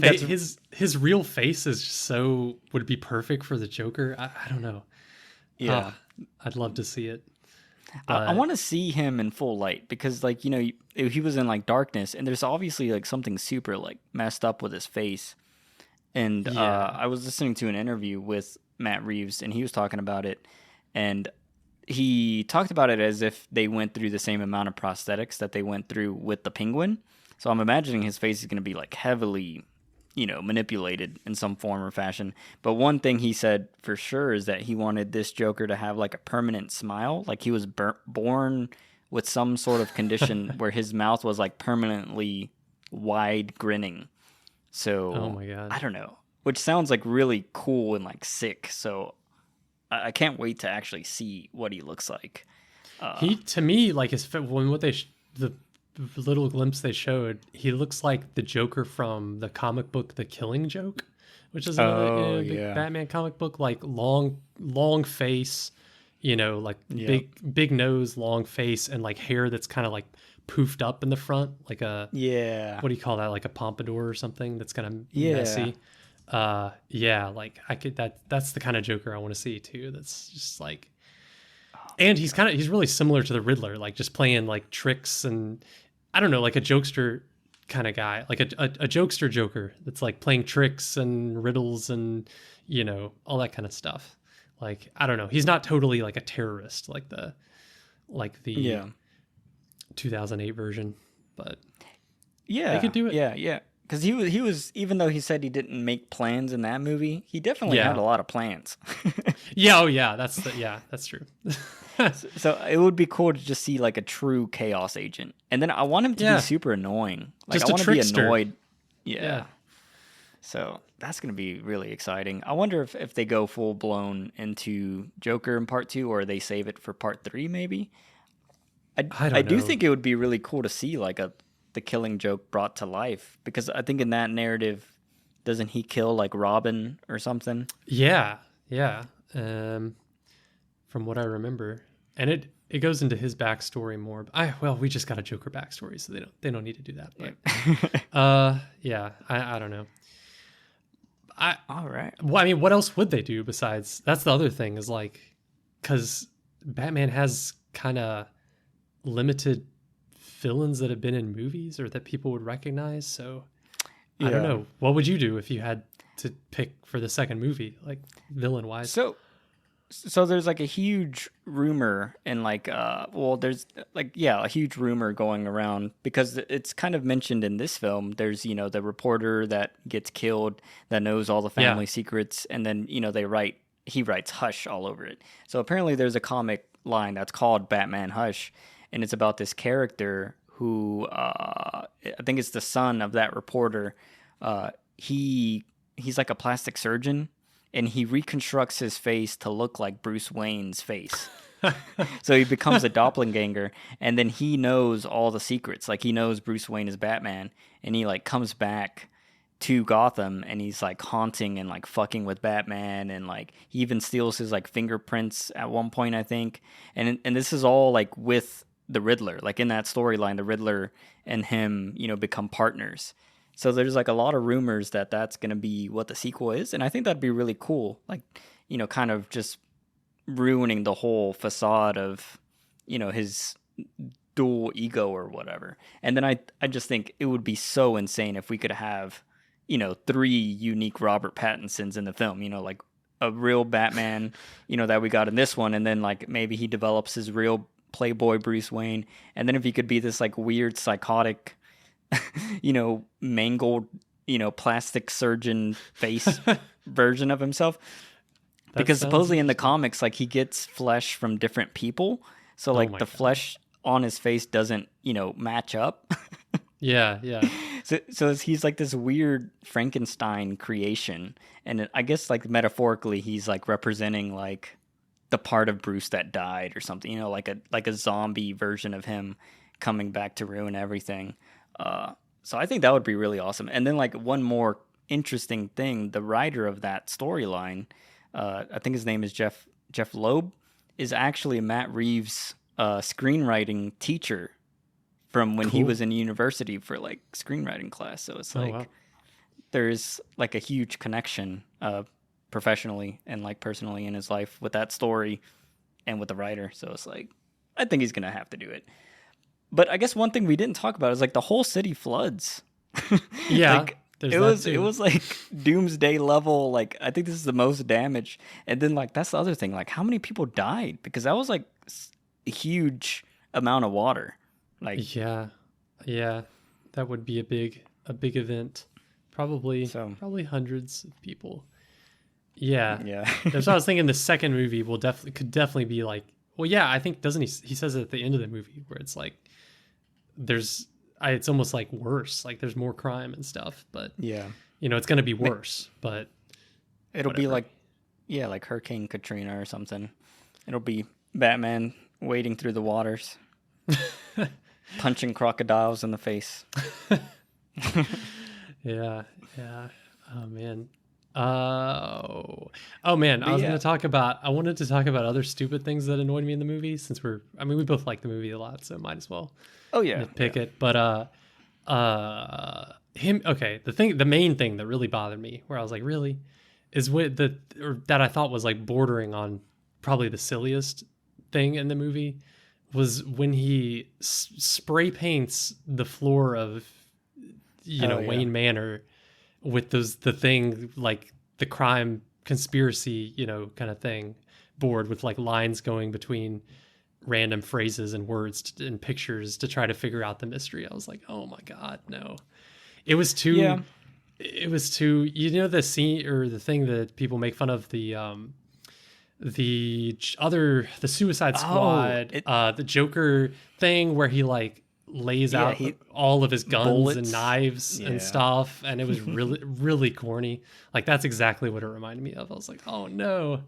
his real face is so would be perfect for the Joker. I don't know. Yeah, I'd love to see it. I want to see him in full light because, like, you know, he was in like darkness, and there's obviously like something super like messed up with his face. And I was listening to an interview with Matt Reeves, and he was talking about it, and he talked about it as if they went through the same amount of prosthetics that they went through with the Penguin. So I'm imagining his face is going to be like heavily, you know, manipulated in some form or fashion. But one thing he said for sure is that he wanted this Joker to have like a permanent smile, like he was born with some sort of condition where his mouth was like permanently wide grinning. So oh my God. I don't know, which sounds like really cool and like sick. So I can't wait to actually see what he looks like. He, to me, like the little glimpse they showed, he looks like the Joker from the comic book The Killing Joke, which is a big Batman comic book. Like long face, you know, like big nose, long face, and like hair that's kind of like poofed up in the front, like a what do you call that? Like a pompadour or something that's kind of messy. Like I could that's the kind of Joker I want to see too. That's just like, and he's really similar to the Riddler, like just playing like tricks and I don't know, like a jokester kind of guy, like a jokester Joker that's like playing tricks and riddles and, you know, all that kind of stuff. Like I don't know, he's not totally like a terrorist like the 2008 version, but they could do it. Yeah. because he was even though he said he didn't make plans in that movie, he definitely had Yeah. a lot of plans. Yeah. Oh, yeah. That's true. So it would be cool to just see like a true chaos agent, and then I want him to be Yeah. super annoying. Like I Just a want to be trickster. annoyed. Yeah. Yeah. So that's gonna be really exciting. I wonder if they go full blown into Joker in part two, or they save it for part three, maybe. I I don't do know. think it would be really cool to see like a the Killing Joke brought to life, because I think in that narrative, doesn't he kill like Robin or something? Yeah. Yeah. Um, from what I remember, and it goes into his backstory more. Well, we just got a Joker backstory, so they don't need to do that. Yeah. But yeah, I don't know. I All right. Well, I mean, what else would they do besides? That's the other thing is like, because Batman has kind of limited villains that have been in movies or that people would recognize. So I don't Yeah. know. What would you do if you had to pick for the second movie, like villain wise? So there's like a huge rumor and like well there's like yeah a huge rumor going around because it's kind of mentioned in this film. There's the reporter that gets killed that knows all the Yeah. family secrets, and then he writes Hush all over it. So apparently there's a comic line that's called Batman Hush, and it's about this character who I think it's the son of that reporter. He's like a plastic surgeon, and he reconstructs his face to look like Bruce Wayne's face. So he becomes a doppelganger, and then he knows all the secrets. Like he knows Bruce Wayne is Batman, and he like comes back to Gotham, and he's like haunting and like fucking with Batman, and like he even steals his like fingerprints at one point, I think. And this is all like with the Riddler. Like in that storyline, the Riddler and him, become partners. So there's like a lot of rumors that that's going to be what the sequel is, and I think that'd be really cool. Like, kind of just ruining the whole facade of, his dual ego or whatever. And then I just think it would be so insane if we could have, three unique Robert Pattinsons in the film, like a real Batman, that we got in this one, and then like maybe he develops his real Playboy Bruce Wayne, and then if he could be this like weird psychotic mangled, plastic surgeon face version of himself. That Because sounds supposedly in the interesting. comics, like he gets flesh from different people. So Oh like my the god. flesh on his face doesn't, match up. Yeah, yeah. So he's like this weird Frankenstein creation. And I guess like metaphorically, he's like representing like the part of Bruce that died or something, like a zombie version of him coming back to ruin everything. So I think that would be really awesome. And then like one more interesting thing, the writer of that storyline, I think his name is Jeff Loeb, is actually Matt Reeves' screenwriting teacher from when he Cool. was in university for like screenwriting class. So it's Oh like wow. there's like a huge connection professionally and like personally in his life with that story and with the writer. So it's like I think he's gonna have to do it. But I guess one thing we didn't talk about is like the whole city floods. Yeah, Like there's it that was it too. was like doomsday level. Like I think this is the most damage. And then like that's the other thing. Like how many people died, because that was like a huge amount of water. Like Yeah. Yeah. That would be a big event. Probably so probably hundreds of people. Yeah. yeah. That's what I was thinking. The second movie could definitely be like, well, yeah, I think doesn't he says it at the end of the movie where it's like it's almost like worse, like there's more crime and stuff, but Yeah. it's going to be worse, but It'll be whatever. like yeah, like Hurricane Katrina or something. It'll be Batman wading through the waters, punching crocodiles in the face. Yeah, yeah. Oh man. Oh man, But yeah. I wanted to talk about other stupid things that annoyed me in the movie since we both like the movie a lot, so might as well Oh yeah. nitpick it. But okay, the main thing that really bothered me, where I was like, really, is that I thought was like bordering on probably the silliest thing in the movie, was when he spray paints the floor of Oh yeah. Wayne Manor with the thing, like the crime conspiracy, kind of thing board with like lines going between random phrases and words and pictures to try to figure out the mystery. I was like, oh my god, no. It was Yeah. too. It was too. You know the scene or the thing that people make fun of the Suicide Oh, Squad, it. the Joker thing where he like lays Yeah, out he all of his guns and bullets. knives and Yeah. stuff, and it was really really corny. Like that's exactly what it reminded me of. I was like, oh no,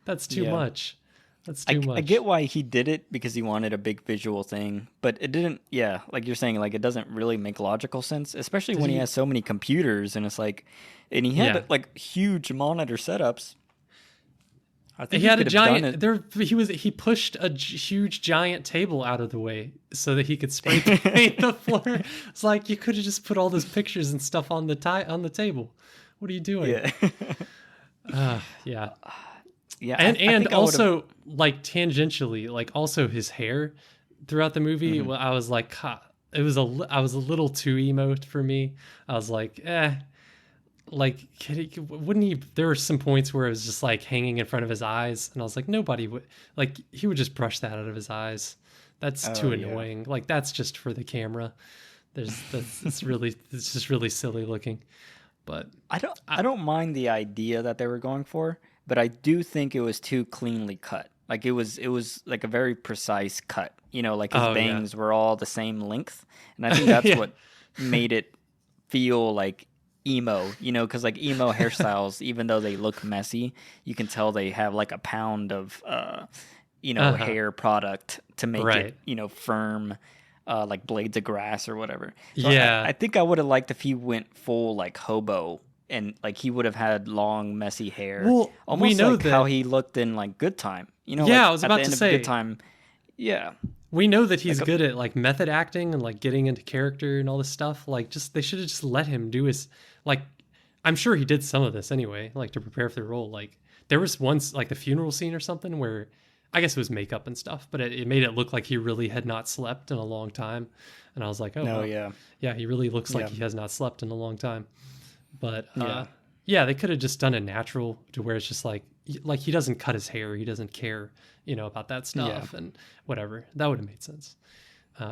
that's too Yeah. much. That's I, too I get much. why he did it because he wanted a big visual thing, but it didn't, yeah, like you're saying, like it doesn't really make logical sense, especially Did when he he? has so many computers and it's like, and he Yeah. had like huge monitor setups. I think He he had a could have done giant it. there. He pushed a huge giant table out of the way so that he could spray paint the floor. It's like you could have just put all those pictures and stuff on the table. What are you doing? Yeah. Yeah, Yeah, I and think I would have. also like tangentially, like also his hair throughout the movie. Mhm. Well, I was like, I was a little too emo for me. I was like, like wouldn't he? There were some points where it was just like hanging in front of his eyes, and I was like, nobody would like he would just brush that out of his eyes. That's Oh, too yeah. annoying. Like that's just for the camera. It's just really silly looking. But I don't mind the idea that they were going for, but I do think it was too cleanly cut. Like it was like a very precise cut. You know, like his oh yeah, bangs were all the same length, and I think that's yeah, what made it feel like emo. You know, because like emo hairstyles, even though they look messy, you can tell they have like a pound of uh-huh. hair product to make it Right. firm, like blades of grass or whatever. So Yeah. I think I would have liked if he went full like hobo and like he would have had long messy hair, Well, we almost know like how that. he looked in like Good Time. You know, Yeah, I like was at the about to end of Good say. Time. Yeah, We know that like he's good at like method acting and like getting into character and all this stuff. Like, just they should have just let him do his like. I'm sure he did some of this anyway, like to prepare for the role. Like, there was once like the funeral scene or something where I guess it was makeup and stuff, but it made it look like he really had not slept in a long time. And I was like, oh no, wow, yeah, yeah, he really looks like yeah, he has not slept in a long time. But yeah, yeah, they could have just done it natural to where it's just like he doesn't cut his hair, he doesn't care, about that yeah. stuff and whatever. That would have made sense.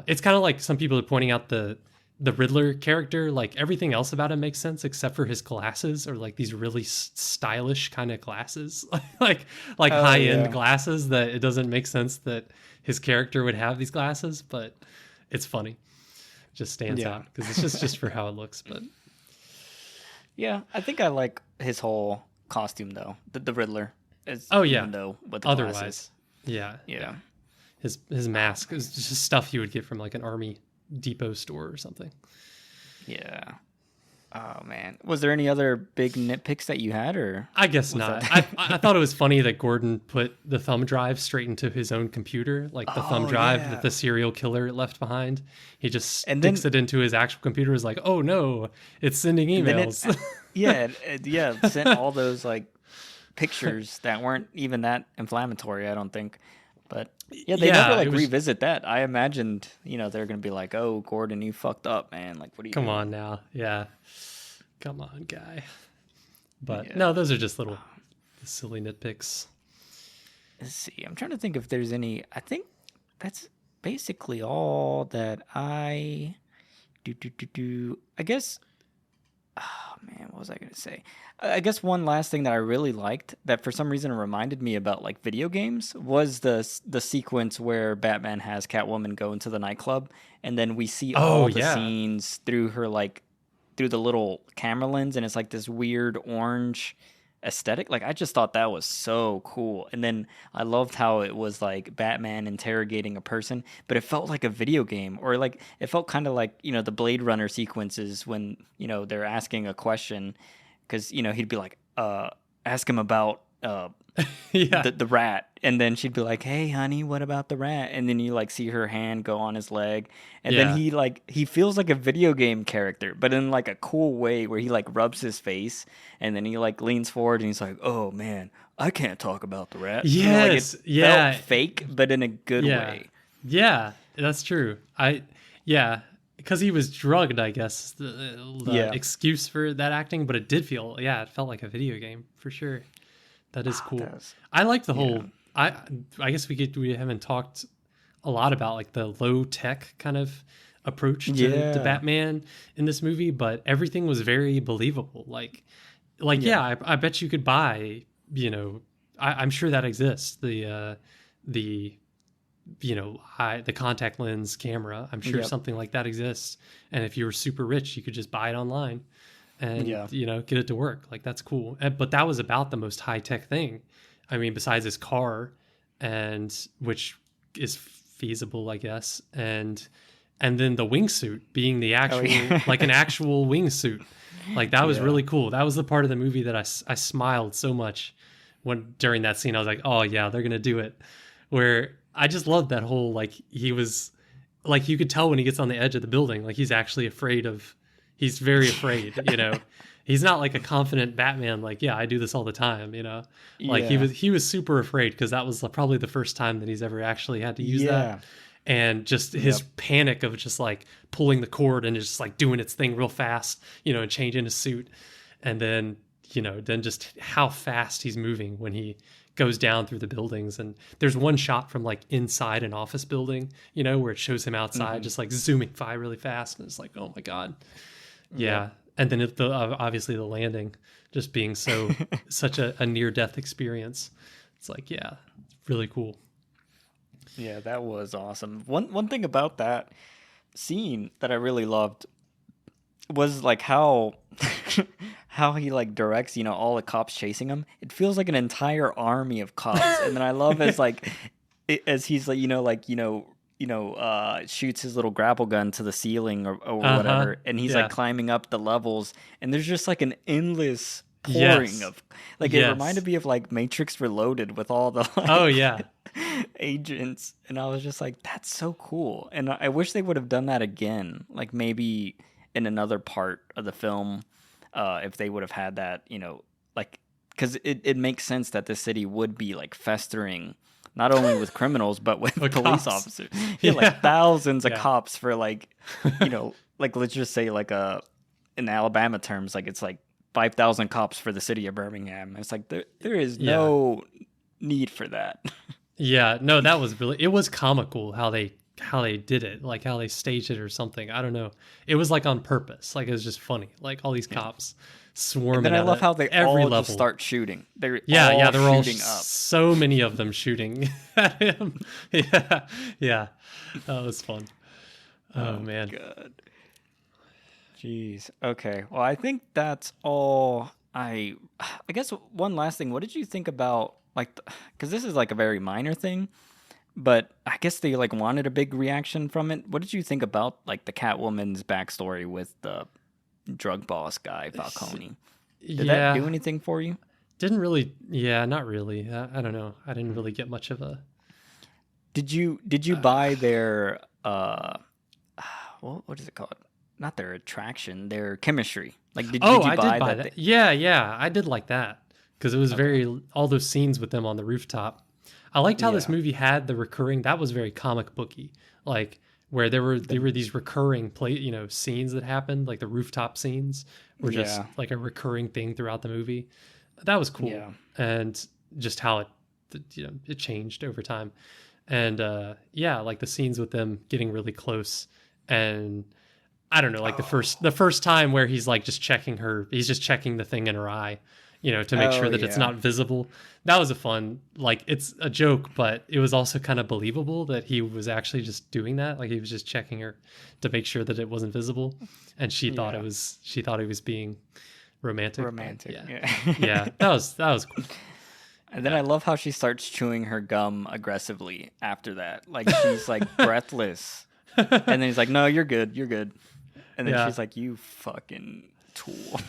It's kind of like some people are pointing out the Riddler character, like everything else about him makes sense except for his glasses or like these really stylish kind of glasses, like Oh high end yeah, glasses that it doesn't make sense that his character would have these glasses, but it's funny. Just stands yeah, out because it's just for how it looks. But yeah. I think I like his whole costume though. The Riddler, is oh yeah, even though with the glasses. otherwise, yeah, Yeah. yeah. His mask is just stuff you would get from like an Army Depot store or something. Yeah. Oh man. Was there any other big nitpicks that you had, or I guess was not. that? I thought it was funny that Gordon put the thumb drive straight into his own computer, like the thumb Oh drive that yeah. the serial killer left behind. He just And sticks then it into his actual computer. Is like, oh no, it's sending and then it, emails. yeah, yeah, it sent all those like pictures that weren't even that inflammatory. I don't think. But yeah, they never Yeah, it like was. revisit that. I imagined, they're gonna be like, "Oh, Gordon, you fucked up, man. Like, what are you Come doing?" on now, yeah, come on, guy. But Yeah. no, those are just little silly nitpicks. Let's see. I'm trying to think if there's any. I think that's basically all that I do. I guess. Oh man, what was I gonna say? I guess one last thing that I really liked that for some reason reminded me about like video games was the sequence where Batman has Catwoman go into the nightclub, and then we see Oh all the yeah, scenes through her like through the little camera lens, and it's like this weird orange aesthetic. Like I just thought that was so cool. And then I loved how it was like Batman interrogating a person, but it felt like a video game, or like it felt kind of like, the Blade Runner sequences when, they're asking a question, cuz he'd be like ask him about yeah, the rat, and then she'd be like, "Hey honey, what about the rat?" And then you like see her hand go on his leg, and then yeah. he feels like a video game character, but in like a cool way where he like rubs his face, and then he like leans forward and he's like, "Oh man, I can't talk about the rat." Like it Yes, felt yeah, fake but in a good yeah, way. yeah. That's true. Yeah, because he was drugged. I guess the Yeah. excuse for that acting, but it did feel, yeah, it felt like a video game for sure. That is Ah, cool. that was, I like the yeah. whole. I guess we haven't talked a lot about like the low tech kind of approach to Yeah. Batman in this movie, but everything was very believable. I bet you could buy, I'm sure that exists. The the contact lens camera. I'm sure Yep. something like that exists. And if you were super rich, you could just buy it online and Yeah. get it to work. Like that's cool. But that was about the most high tech thing. I mean, besides his car, and which is feasible, I guess, and then the wingsuit being the Oh actual yeah. like an actual wingsuit. Like that was Yeah. really cool. That was the part of the movie that I smiled so much when during that scene. I was like, oh yeah, they're gonna do it. Where I just loved that whole like he was like you could tell when he gets on the edge of the building, like he's actually afraid of. He's very afraid. He's not like a confident Batman. Like, yeah, I do this all the time. Like Yeah. he was super afraid because that was probably the first time that he's ever actually had to use that. Yeah. And just his Yep. panic of just like pulling the cord and just like doing its thing real fast, and changing his suit. And then just how fast he's moving when he goes down through the buildings. And there's one shot from like inside an office building, where it shows him outside, just like zooming by really fast. And it's like, oh my God. Yeah. Yep. And then obviously the landing just being such a near death experience. It's like, yeah, really cool. Yeah, that was awesome. One thing about that scene that I really loved was like how how he like directs, all the cops chasing him. It feels like an entire army of cops. And then I love as like as he's like, shoots his little grapple gun to the ceiling or whatever, and he's like climbing up the levels, and there's just like an endless pouring of like it reminded me of like Matrix Reloaded with all the like, agents, and I was just like, that's so cool. And I wish they would have done that again, like maybe in another part of the film, if they would have had that, like because it makes sense that the city would be like festering not only with criminals but with police officers. Like thousands of cops for like like let's just say like in Alabama terms, like it's like 5,000 cops for the city of Birmingham. It's like there is no need for that. Yeah, no, that was it was comical how they did it, like how they staged it or something. I don't know. It was like on purpose. Like it was just funny. Like all these cops swarming. And then I love how they every all level just start shooting. They're they're all shooting up. So many of them shooting at him. Yeah, that was fun. Oh man. God. Jeez. Okay. Well, I think that's all. I guess one last thing. What did you think about like? Because this is like a very minor thing, but I guess they like wanted a big reaction from it. What did you think about like the Catwoman's backstory with the drug boss guy Falcone? Did that do anything for you? Didn't really. Yeah, not really. I don't know. I didn't really get much of a. Did you buy their what is it called? Not their attraction, their chemistry. Like, did you buy that? Yeah, I did like that because it was all those scenes with them on the rooftop. I liked how this movie had the recurring. That was very comic booky, like where there were these recurring scenes that happened, like the rooftop scenes were just like a recurring thing throughout the movie. That was cool, and just how it changed over time, and like the scenes with them getting really close and. I don't know, like the first time where he's like just checking the thing in her eye, to make sure that it's not visible. That was a fun, like it's a joke, but it was also kind of believable that he was actually just doing that. Like he was just checking her to make sure that it wasn't visible. And she thought he was being romantic. Yeah. That was cool. And then I love how she starts chewing her gum aggressively after that. Like she's like breathless. And then he's like, no, you're good. And then she's like, you fucking tool.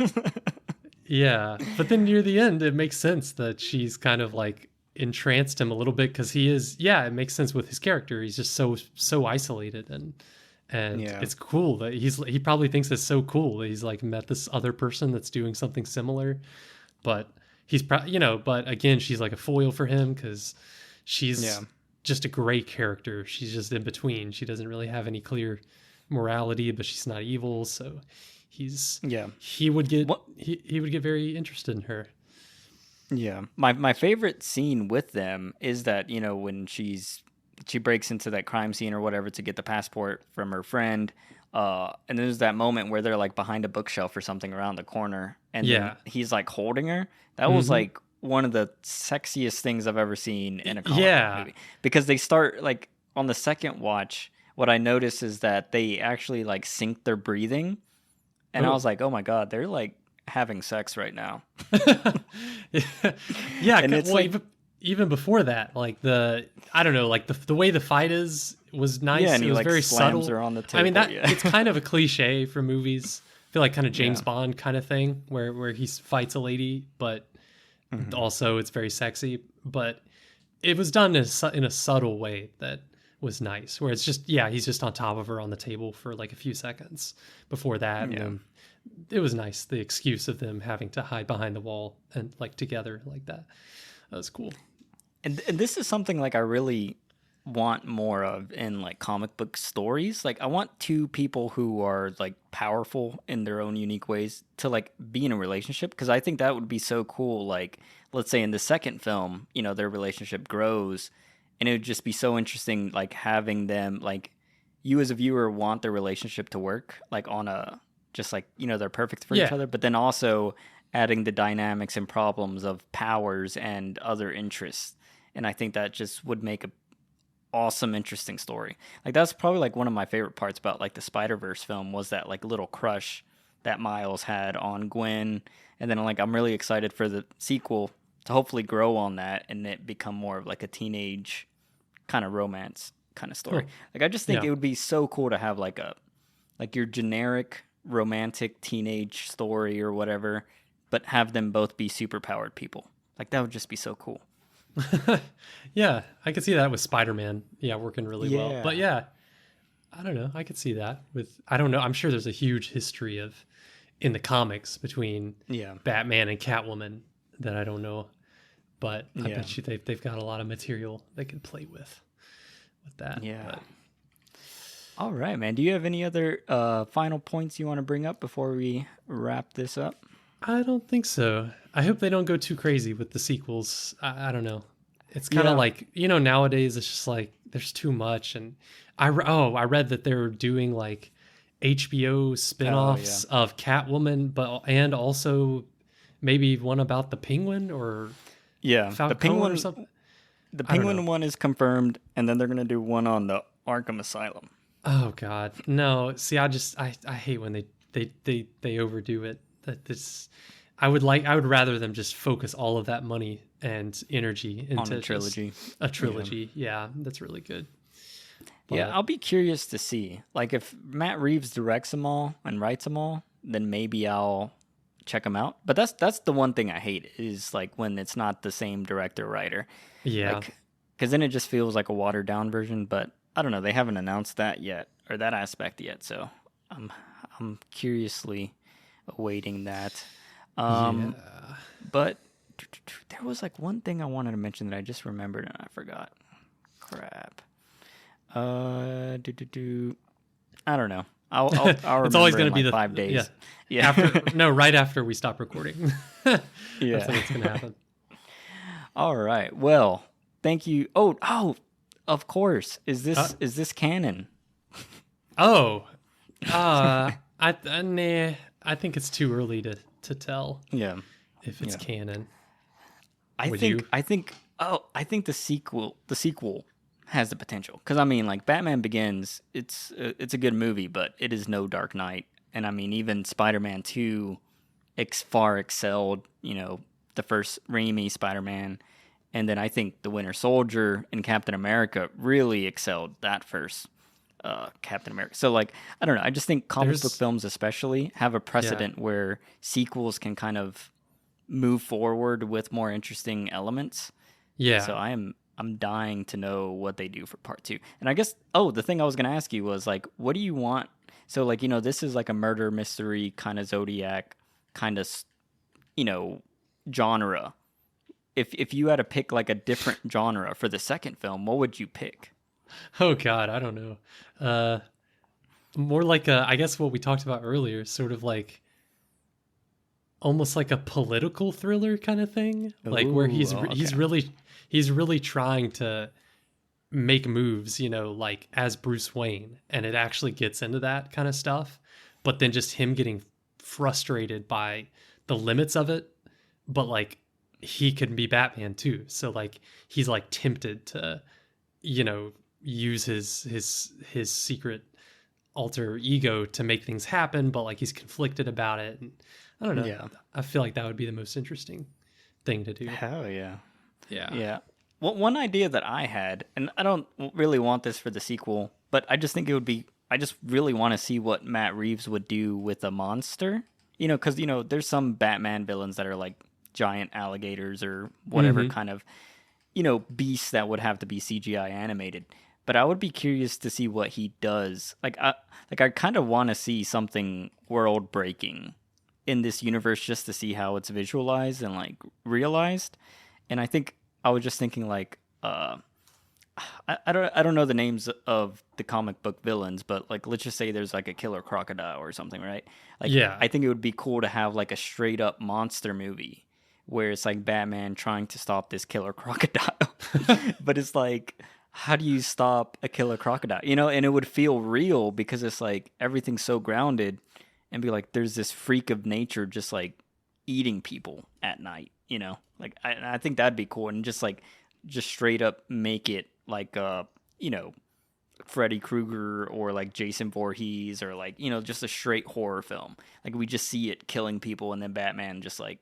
Yeah. But then near the end, it makes sense that she's kind of like entranced him a little bit because it makes sense with his character. He's just so isolated and it's cool that he probably thinks it's so cool that he's like met this other person that's doing something similar. But he's but again, she's like a foil for him because she's just a gray character. She's just in between. She doesn't really have any clear morality, but she's not evil, so he would get very interested in her. My favorite scene with them is that when she's she breaks into that crime scene or whatever to get the passport from her friend. And there's that moment where they're like behind a bookshelf or something around the corner, and then Yeah. he's like holding her. That was Hmm. like one of the sexiest things I've ever seen in a comic book Yeah. movie, because they start like on the second watch. What I noticed is that they actually like sync their breathing, and I Oh. was like, oh my god, they're like having sex right now. Yeah, And it's well, like, even before that, like I don't know, like the way the fight was yeah, nice. and It he was like very slams subtle. her on the I mean, table. that Yeah. it's kind of a cliche for movies. I feel like kind of James Yeah. Bond kind of thing where he fights a lady, but Hmm. also it's very sexy. But it was done in a subtle way that was nice, where it's just, yeah, he's just on top of her on the table for like a few seconds before that, and Yeah. then it was nice, the excuse of them having to hide behind the wall and like together like that. That was cool. And this is something like I really want more of in like comic book stories. Like I want two people who are like powerful in their own unique ways to like be in a relationship, because I think that would be so cool. Like let's say in the second film, their relationship grows, and it would just be so interesting like having them like you as a viewer want their relationship to work like on a just like they're perfect for each Yeah. other, but then also adding the dynamics and problems of powers and other interests. And I think that just would make a awesome, interesting story. Like that's probably like one of my favorite parts about like the Spider-Verse film was that like little crush that Miles had on Gwen. And then like I'm really excited for the sequel to hopefully grow on that and it become more of like a teenage kind of romance kind of Huh. story. Like I just think Yeah. it would be so cool to have like your generic romantic teenage story or whatever, but have them both be super powered people. Like that would just be so cool. Yeah, I could see that with Spider-Man. Yeah, working really well. But Yeah. yeah, I don't know. I could see that with, I don't know. I'm sure there's a huge history of in the comics between Yeah. Batman and Catwoman that I don't know, but I Yeah. bet you they've got a lot of material they could play with that. Yeah. But All right, man. Do you have any other final points you want to bring up before we wrap this up? I don't think so. I hope they don't go too crazy with the sequels. I don't know. It's kind of Yeah. like, nowadays it's just like there's too much. And I read that they're doing like HBO Oh, yeah. spin-offs of Catwoman, but and also maybe one about the Penguin or Yeah. Falcone or something. The I don't know. Penguin one is confirmed, and then they're gonna do one on the Arkham Asylum. Oh God, no. See, I hate when they overdo it. That this, I would rather them just focus all of that money and energy On into a just trilogy. a trilogy. Yeah, that's really good. Yeah, But I'll be curious to see. Like, if Matt Reeves directs them all and writes them all, then maybe I'll check them out. But that's the one thing I hate is like when it's not the same director writer. yeah, Like, because then it just feels like a watered down version. But I don't know. They haven't announced that yet or that aspect yet. So I'm I'm curiously awaiting that. yeah. But there was like one thing I wanted to mention that I just remembered and I forgot. Crap. I don't know. I'll It's always remember going in to be like the 5 days. yeah. Yeah. After no, right after we stop recording. That's Yeah. when it's going to happen. All right. Well, thank you. Oh, of course. Is Uh, this canon? oh, nah, I think it's too early to tell Yeah. if it's Yeah. canon. I Would think you? I think the sequel has the potential, because I mean like Batman Begins, it's a good movie, but it is no Dark Knight, and I mean even Spider-Man 2 far excelled the first Raimi Spider-Man, and then I think the Winter Soldier and Captain America really excelled that first Captain America. So like I don't know, I just think comic book There's films especially have a yeah, precedent where sequels can kind of move forward with more interesting elements. So yeah. I'm dying to know what they do for part 2. And I guess the thing I was going to ask you was like what do you want? So like this is like a murder mystery kind of Zodiac kind of genre. If you had to pick like a different genre for the second film, what would you pick? Oh God, I don't know. Uh, More like I guess what we talked about earlier, sort of like almost like a political thriller kind of thing, like where Oh, he's okay. really trying to make moves, like as Bruce Wayne, and it actually gets into that kind of stuff. But then just him getting frustrated by the limits of it, but like he can be Batman too. So like he's like tempted to, use his secret alter ego to make things happen, but like he's conflicted about it. And I don't know. Yeah. I feel like that would be the most interesting thing to do. Hell yeah. Yeah. Yeah. Well, one idea that I had, and I don't really want this for the sequel, but I just think it would be, I just really want to see what Matt Reeves would do with a monster. Because, there's some Batman villains that are like giant alligators or whatever kind of, beasts that would have to be CGI animated. But I would be curious to see what he does. I kind of want to see something world breaking in this universe just to see how it's visualized and like realized. And I think I was just thinking like I don't know the names of the comic book villains, but like let's just say there's like a killer crocodile or something, right? Like Yeah. I think it would be cool to have like a straight up monster movie where it's like Batman trying to stop this killer crocodile. But it's like, how do you stop a killer crocodile? And it would feel real because it's like everything's so grounded and be like there's this freak of nature just like eating people at night, Like I think that'd be cool, and just straight up make it like Freddy Krueger or like Jason Voorhees or like just a straight horror film. Like we just see it killing people and then Batman just like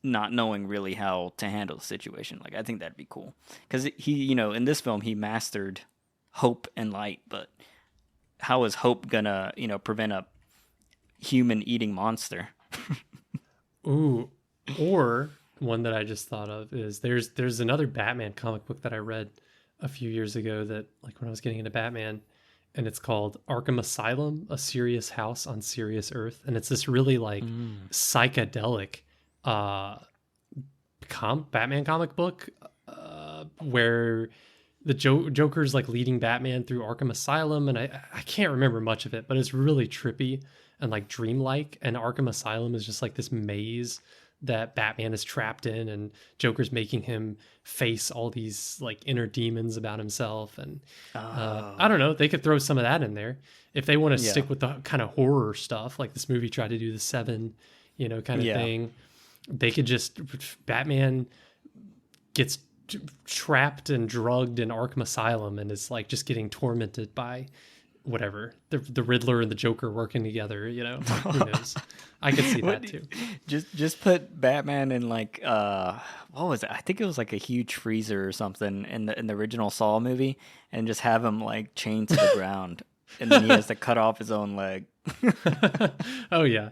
not knowing really how to handle the situation. Like I think that'd be cool because he in this film he mastered hope and light, but how is hope gonna prevent a human eating monster? Ooh, or one that I just thought of is there's another Batman comic book that I read a few years ago that like when I was getting into Batman, and it's called Arkham Asylum, A Serious House on Serious Earth, and it's this really like psychedelic Batman comic book where the Joker's like leading Batman through Arkham Asylum, and I can't remember much of it, but it's really trippy and like dreamlike. And Arkham Asylum is just like this maze that Batman is trapped in, and Joker's making him face all these like inner demons about himself. And I don't know, they could throw some of that in there if they want to stick with the kind of horror stuff like this movie tried to do, the Seven, kind of thing. They could just, Batman gets trapped and drugged in Arkham Asylum and is like just getting tormented by whatever, the Riddler and the Joker working together, who knows? I could see that too. Just put Batman in like what was it? I think it was like a huge freezer or something in the original Saw movie, and just have him like chained to the ground, and then he has to cut off his own leg. Oh yeah.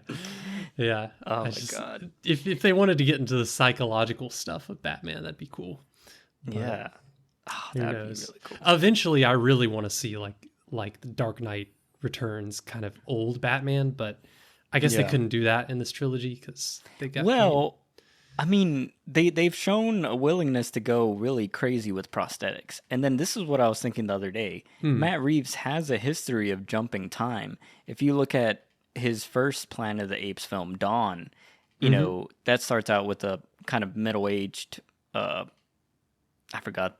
Yeah. Oh my god. If they wanted to get into the psychological stuff of Batman, that'd be cool. But yeah. Oh, that'd be really cool. Eventually I really want to see like the Dark Knight Returns kind of old Batman, but I guess they couldn't do that in this trilogy because they got I mean, they've shown a willingness to go really crazy with prosthetics. And then this is what I was thinking the other day. Matt Reeves has a history of jumping time. If you look at his first Planet of the Apes film, Dawn, that starts out with a kind of middle-aged, I forgot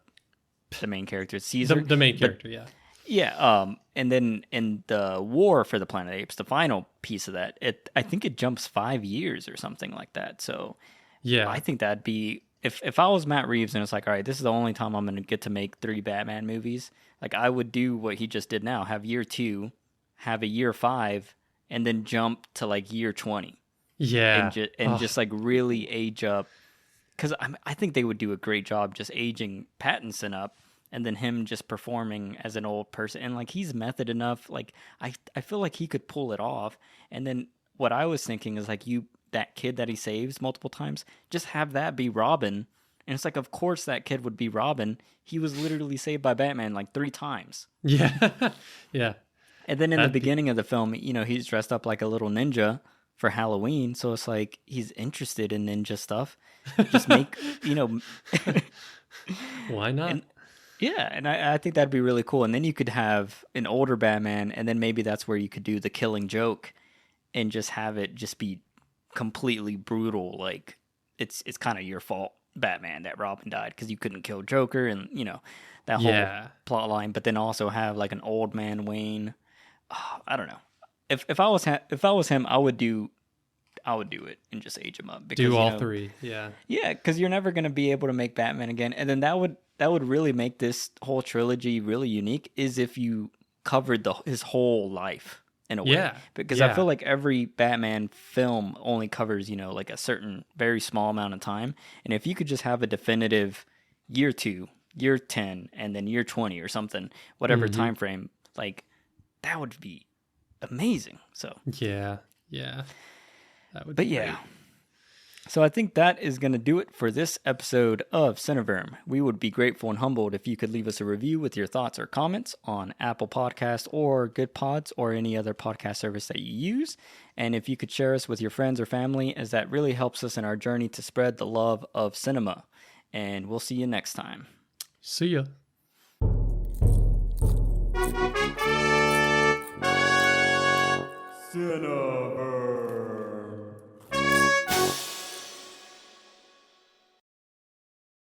the main character, Caesar. The main character, yeah. Yeah, and then in the War for the Planet of the Apes, the final piece of that, I think it jumps 5 years or something like that. So yeah, I think that'd be, if I was Matt Reeves and it's like, all right, this is the only time I'm going to get to make 3 Batman movies, like I would do what he just did now, have year 2, have a year 5, and then jump to like year 20. Yeah. And just like really age up. Because I think they would do a great job just aging Pattinson up, and then him just performing as an old person. And like he's method enough. Like I feel like he could pull it off. And then what I was thinking is like that kid that he saves multiple times, just have that be Robin. And it's like, of course that kid would be Robin. He was literally saved by Batman like 3 times. Yeah. Yeah. And then in the beginning of the film, he's dressed up like a little ninja for Halloween. So it's like he's interested in ninja stuff. Just make, Why not? And I think that'd be really cool. And then you could have an older Batman, and then maybe that's where you could do the Killing Joke and just have it just be completely brutal. Like it's kind of your fault. Batman that Robin died because you couldn't kill Joker and that whole Yeah. plot line, but then also have like an old man Wayne. Oh, I don't know. If I was if I was him, I would do it and just age him up because Do all three. Yeah. yeah, because you're never gonna be able to make Batman again, and then that would really make this whole trilogy really unique. Is if you covered his whole life in a way. Yeah. Because I feel like every Batman film only covers, like a certain very small amount of time. And if you could just have a definitive year 2, year 10, and then year 20 or something, whatever time frame, like that would be amazing. So yeah. That would but be yeah. great. So I think that is going to do it for this episode of Cineverm. We would be grateful and humbled if you could leave us a review with your thoughts or comments on Apple Podcasts or Good Pods or any other podcast service that you use. And if you could share us with your friends or family, as that really helps us in our journey to spread the love of cinema. And we'll see you next time. See ya. Cineverse.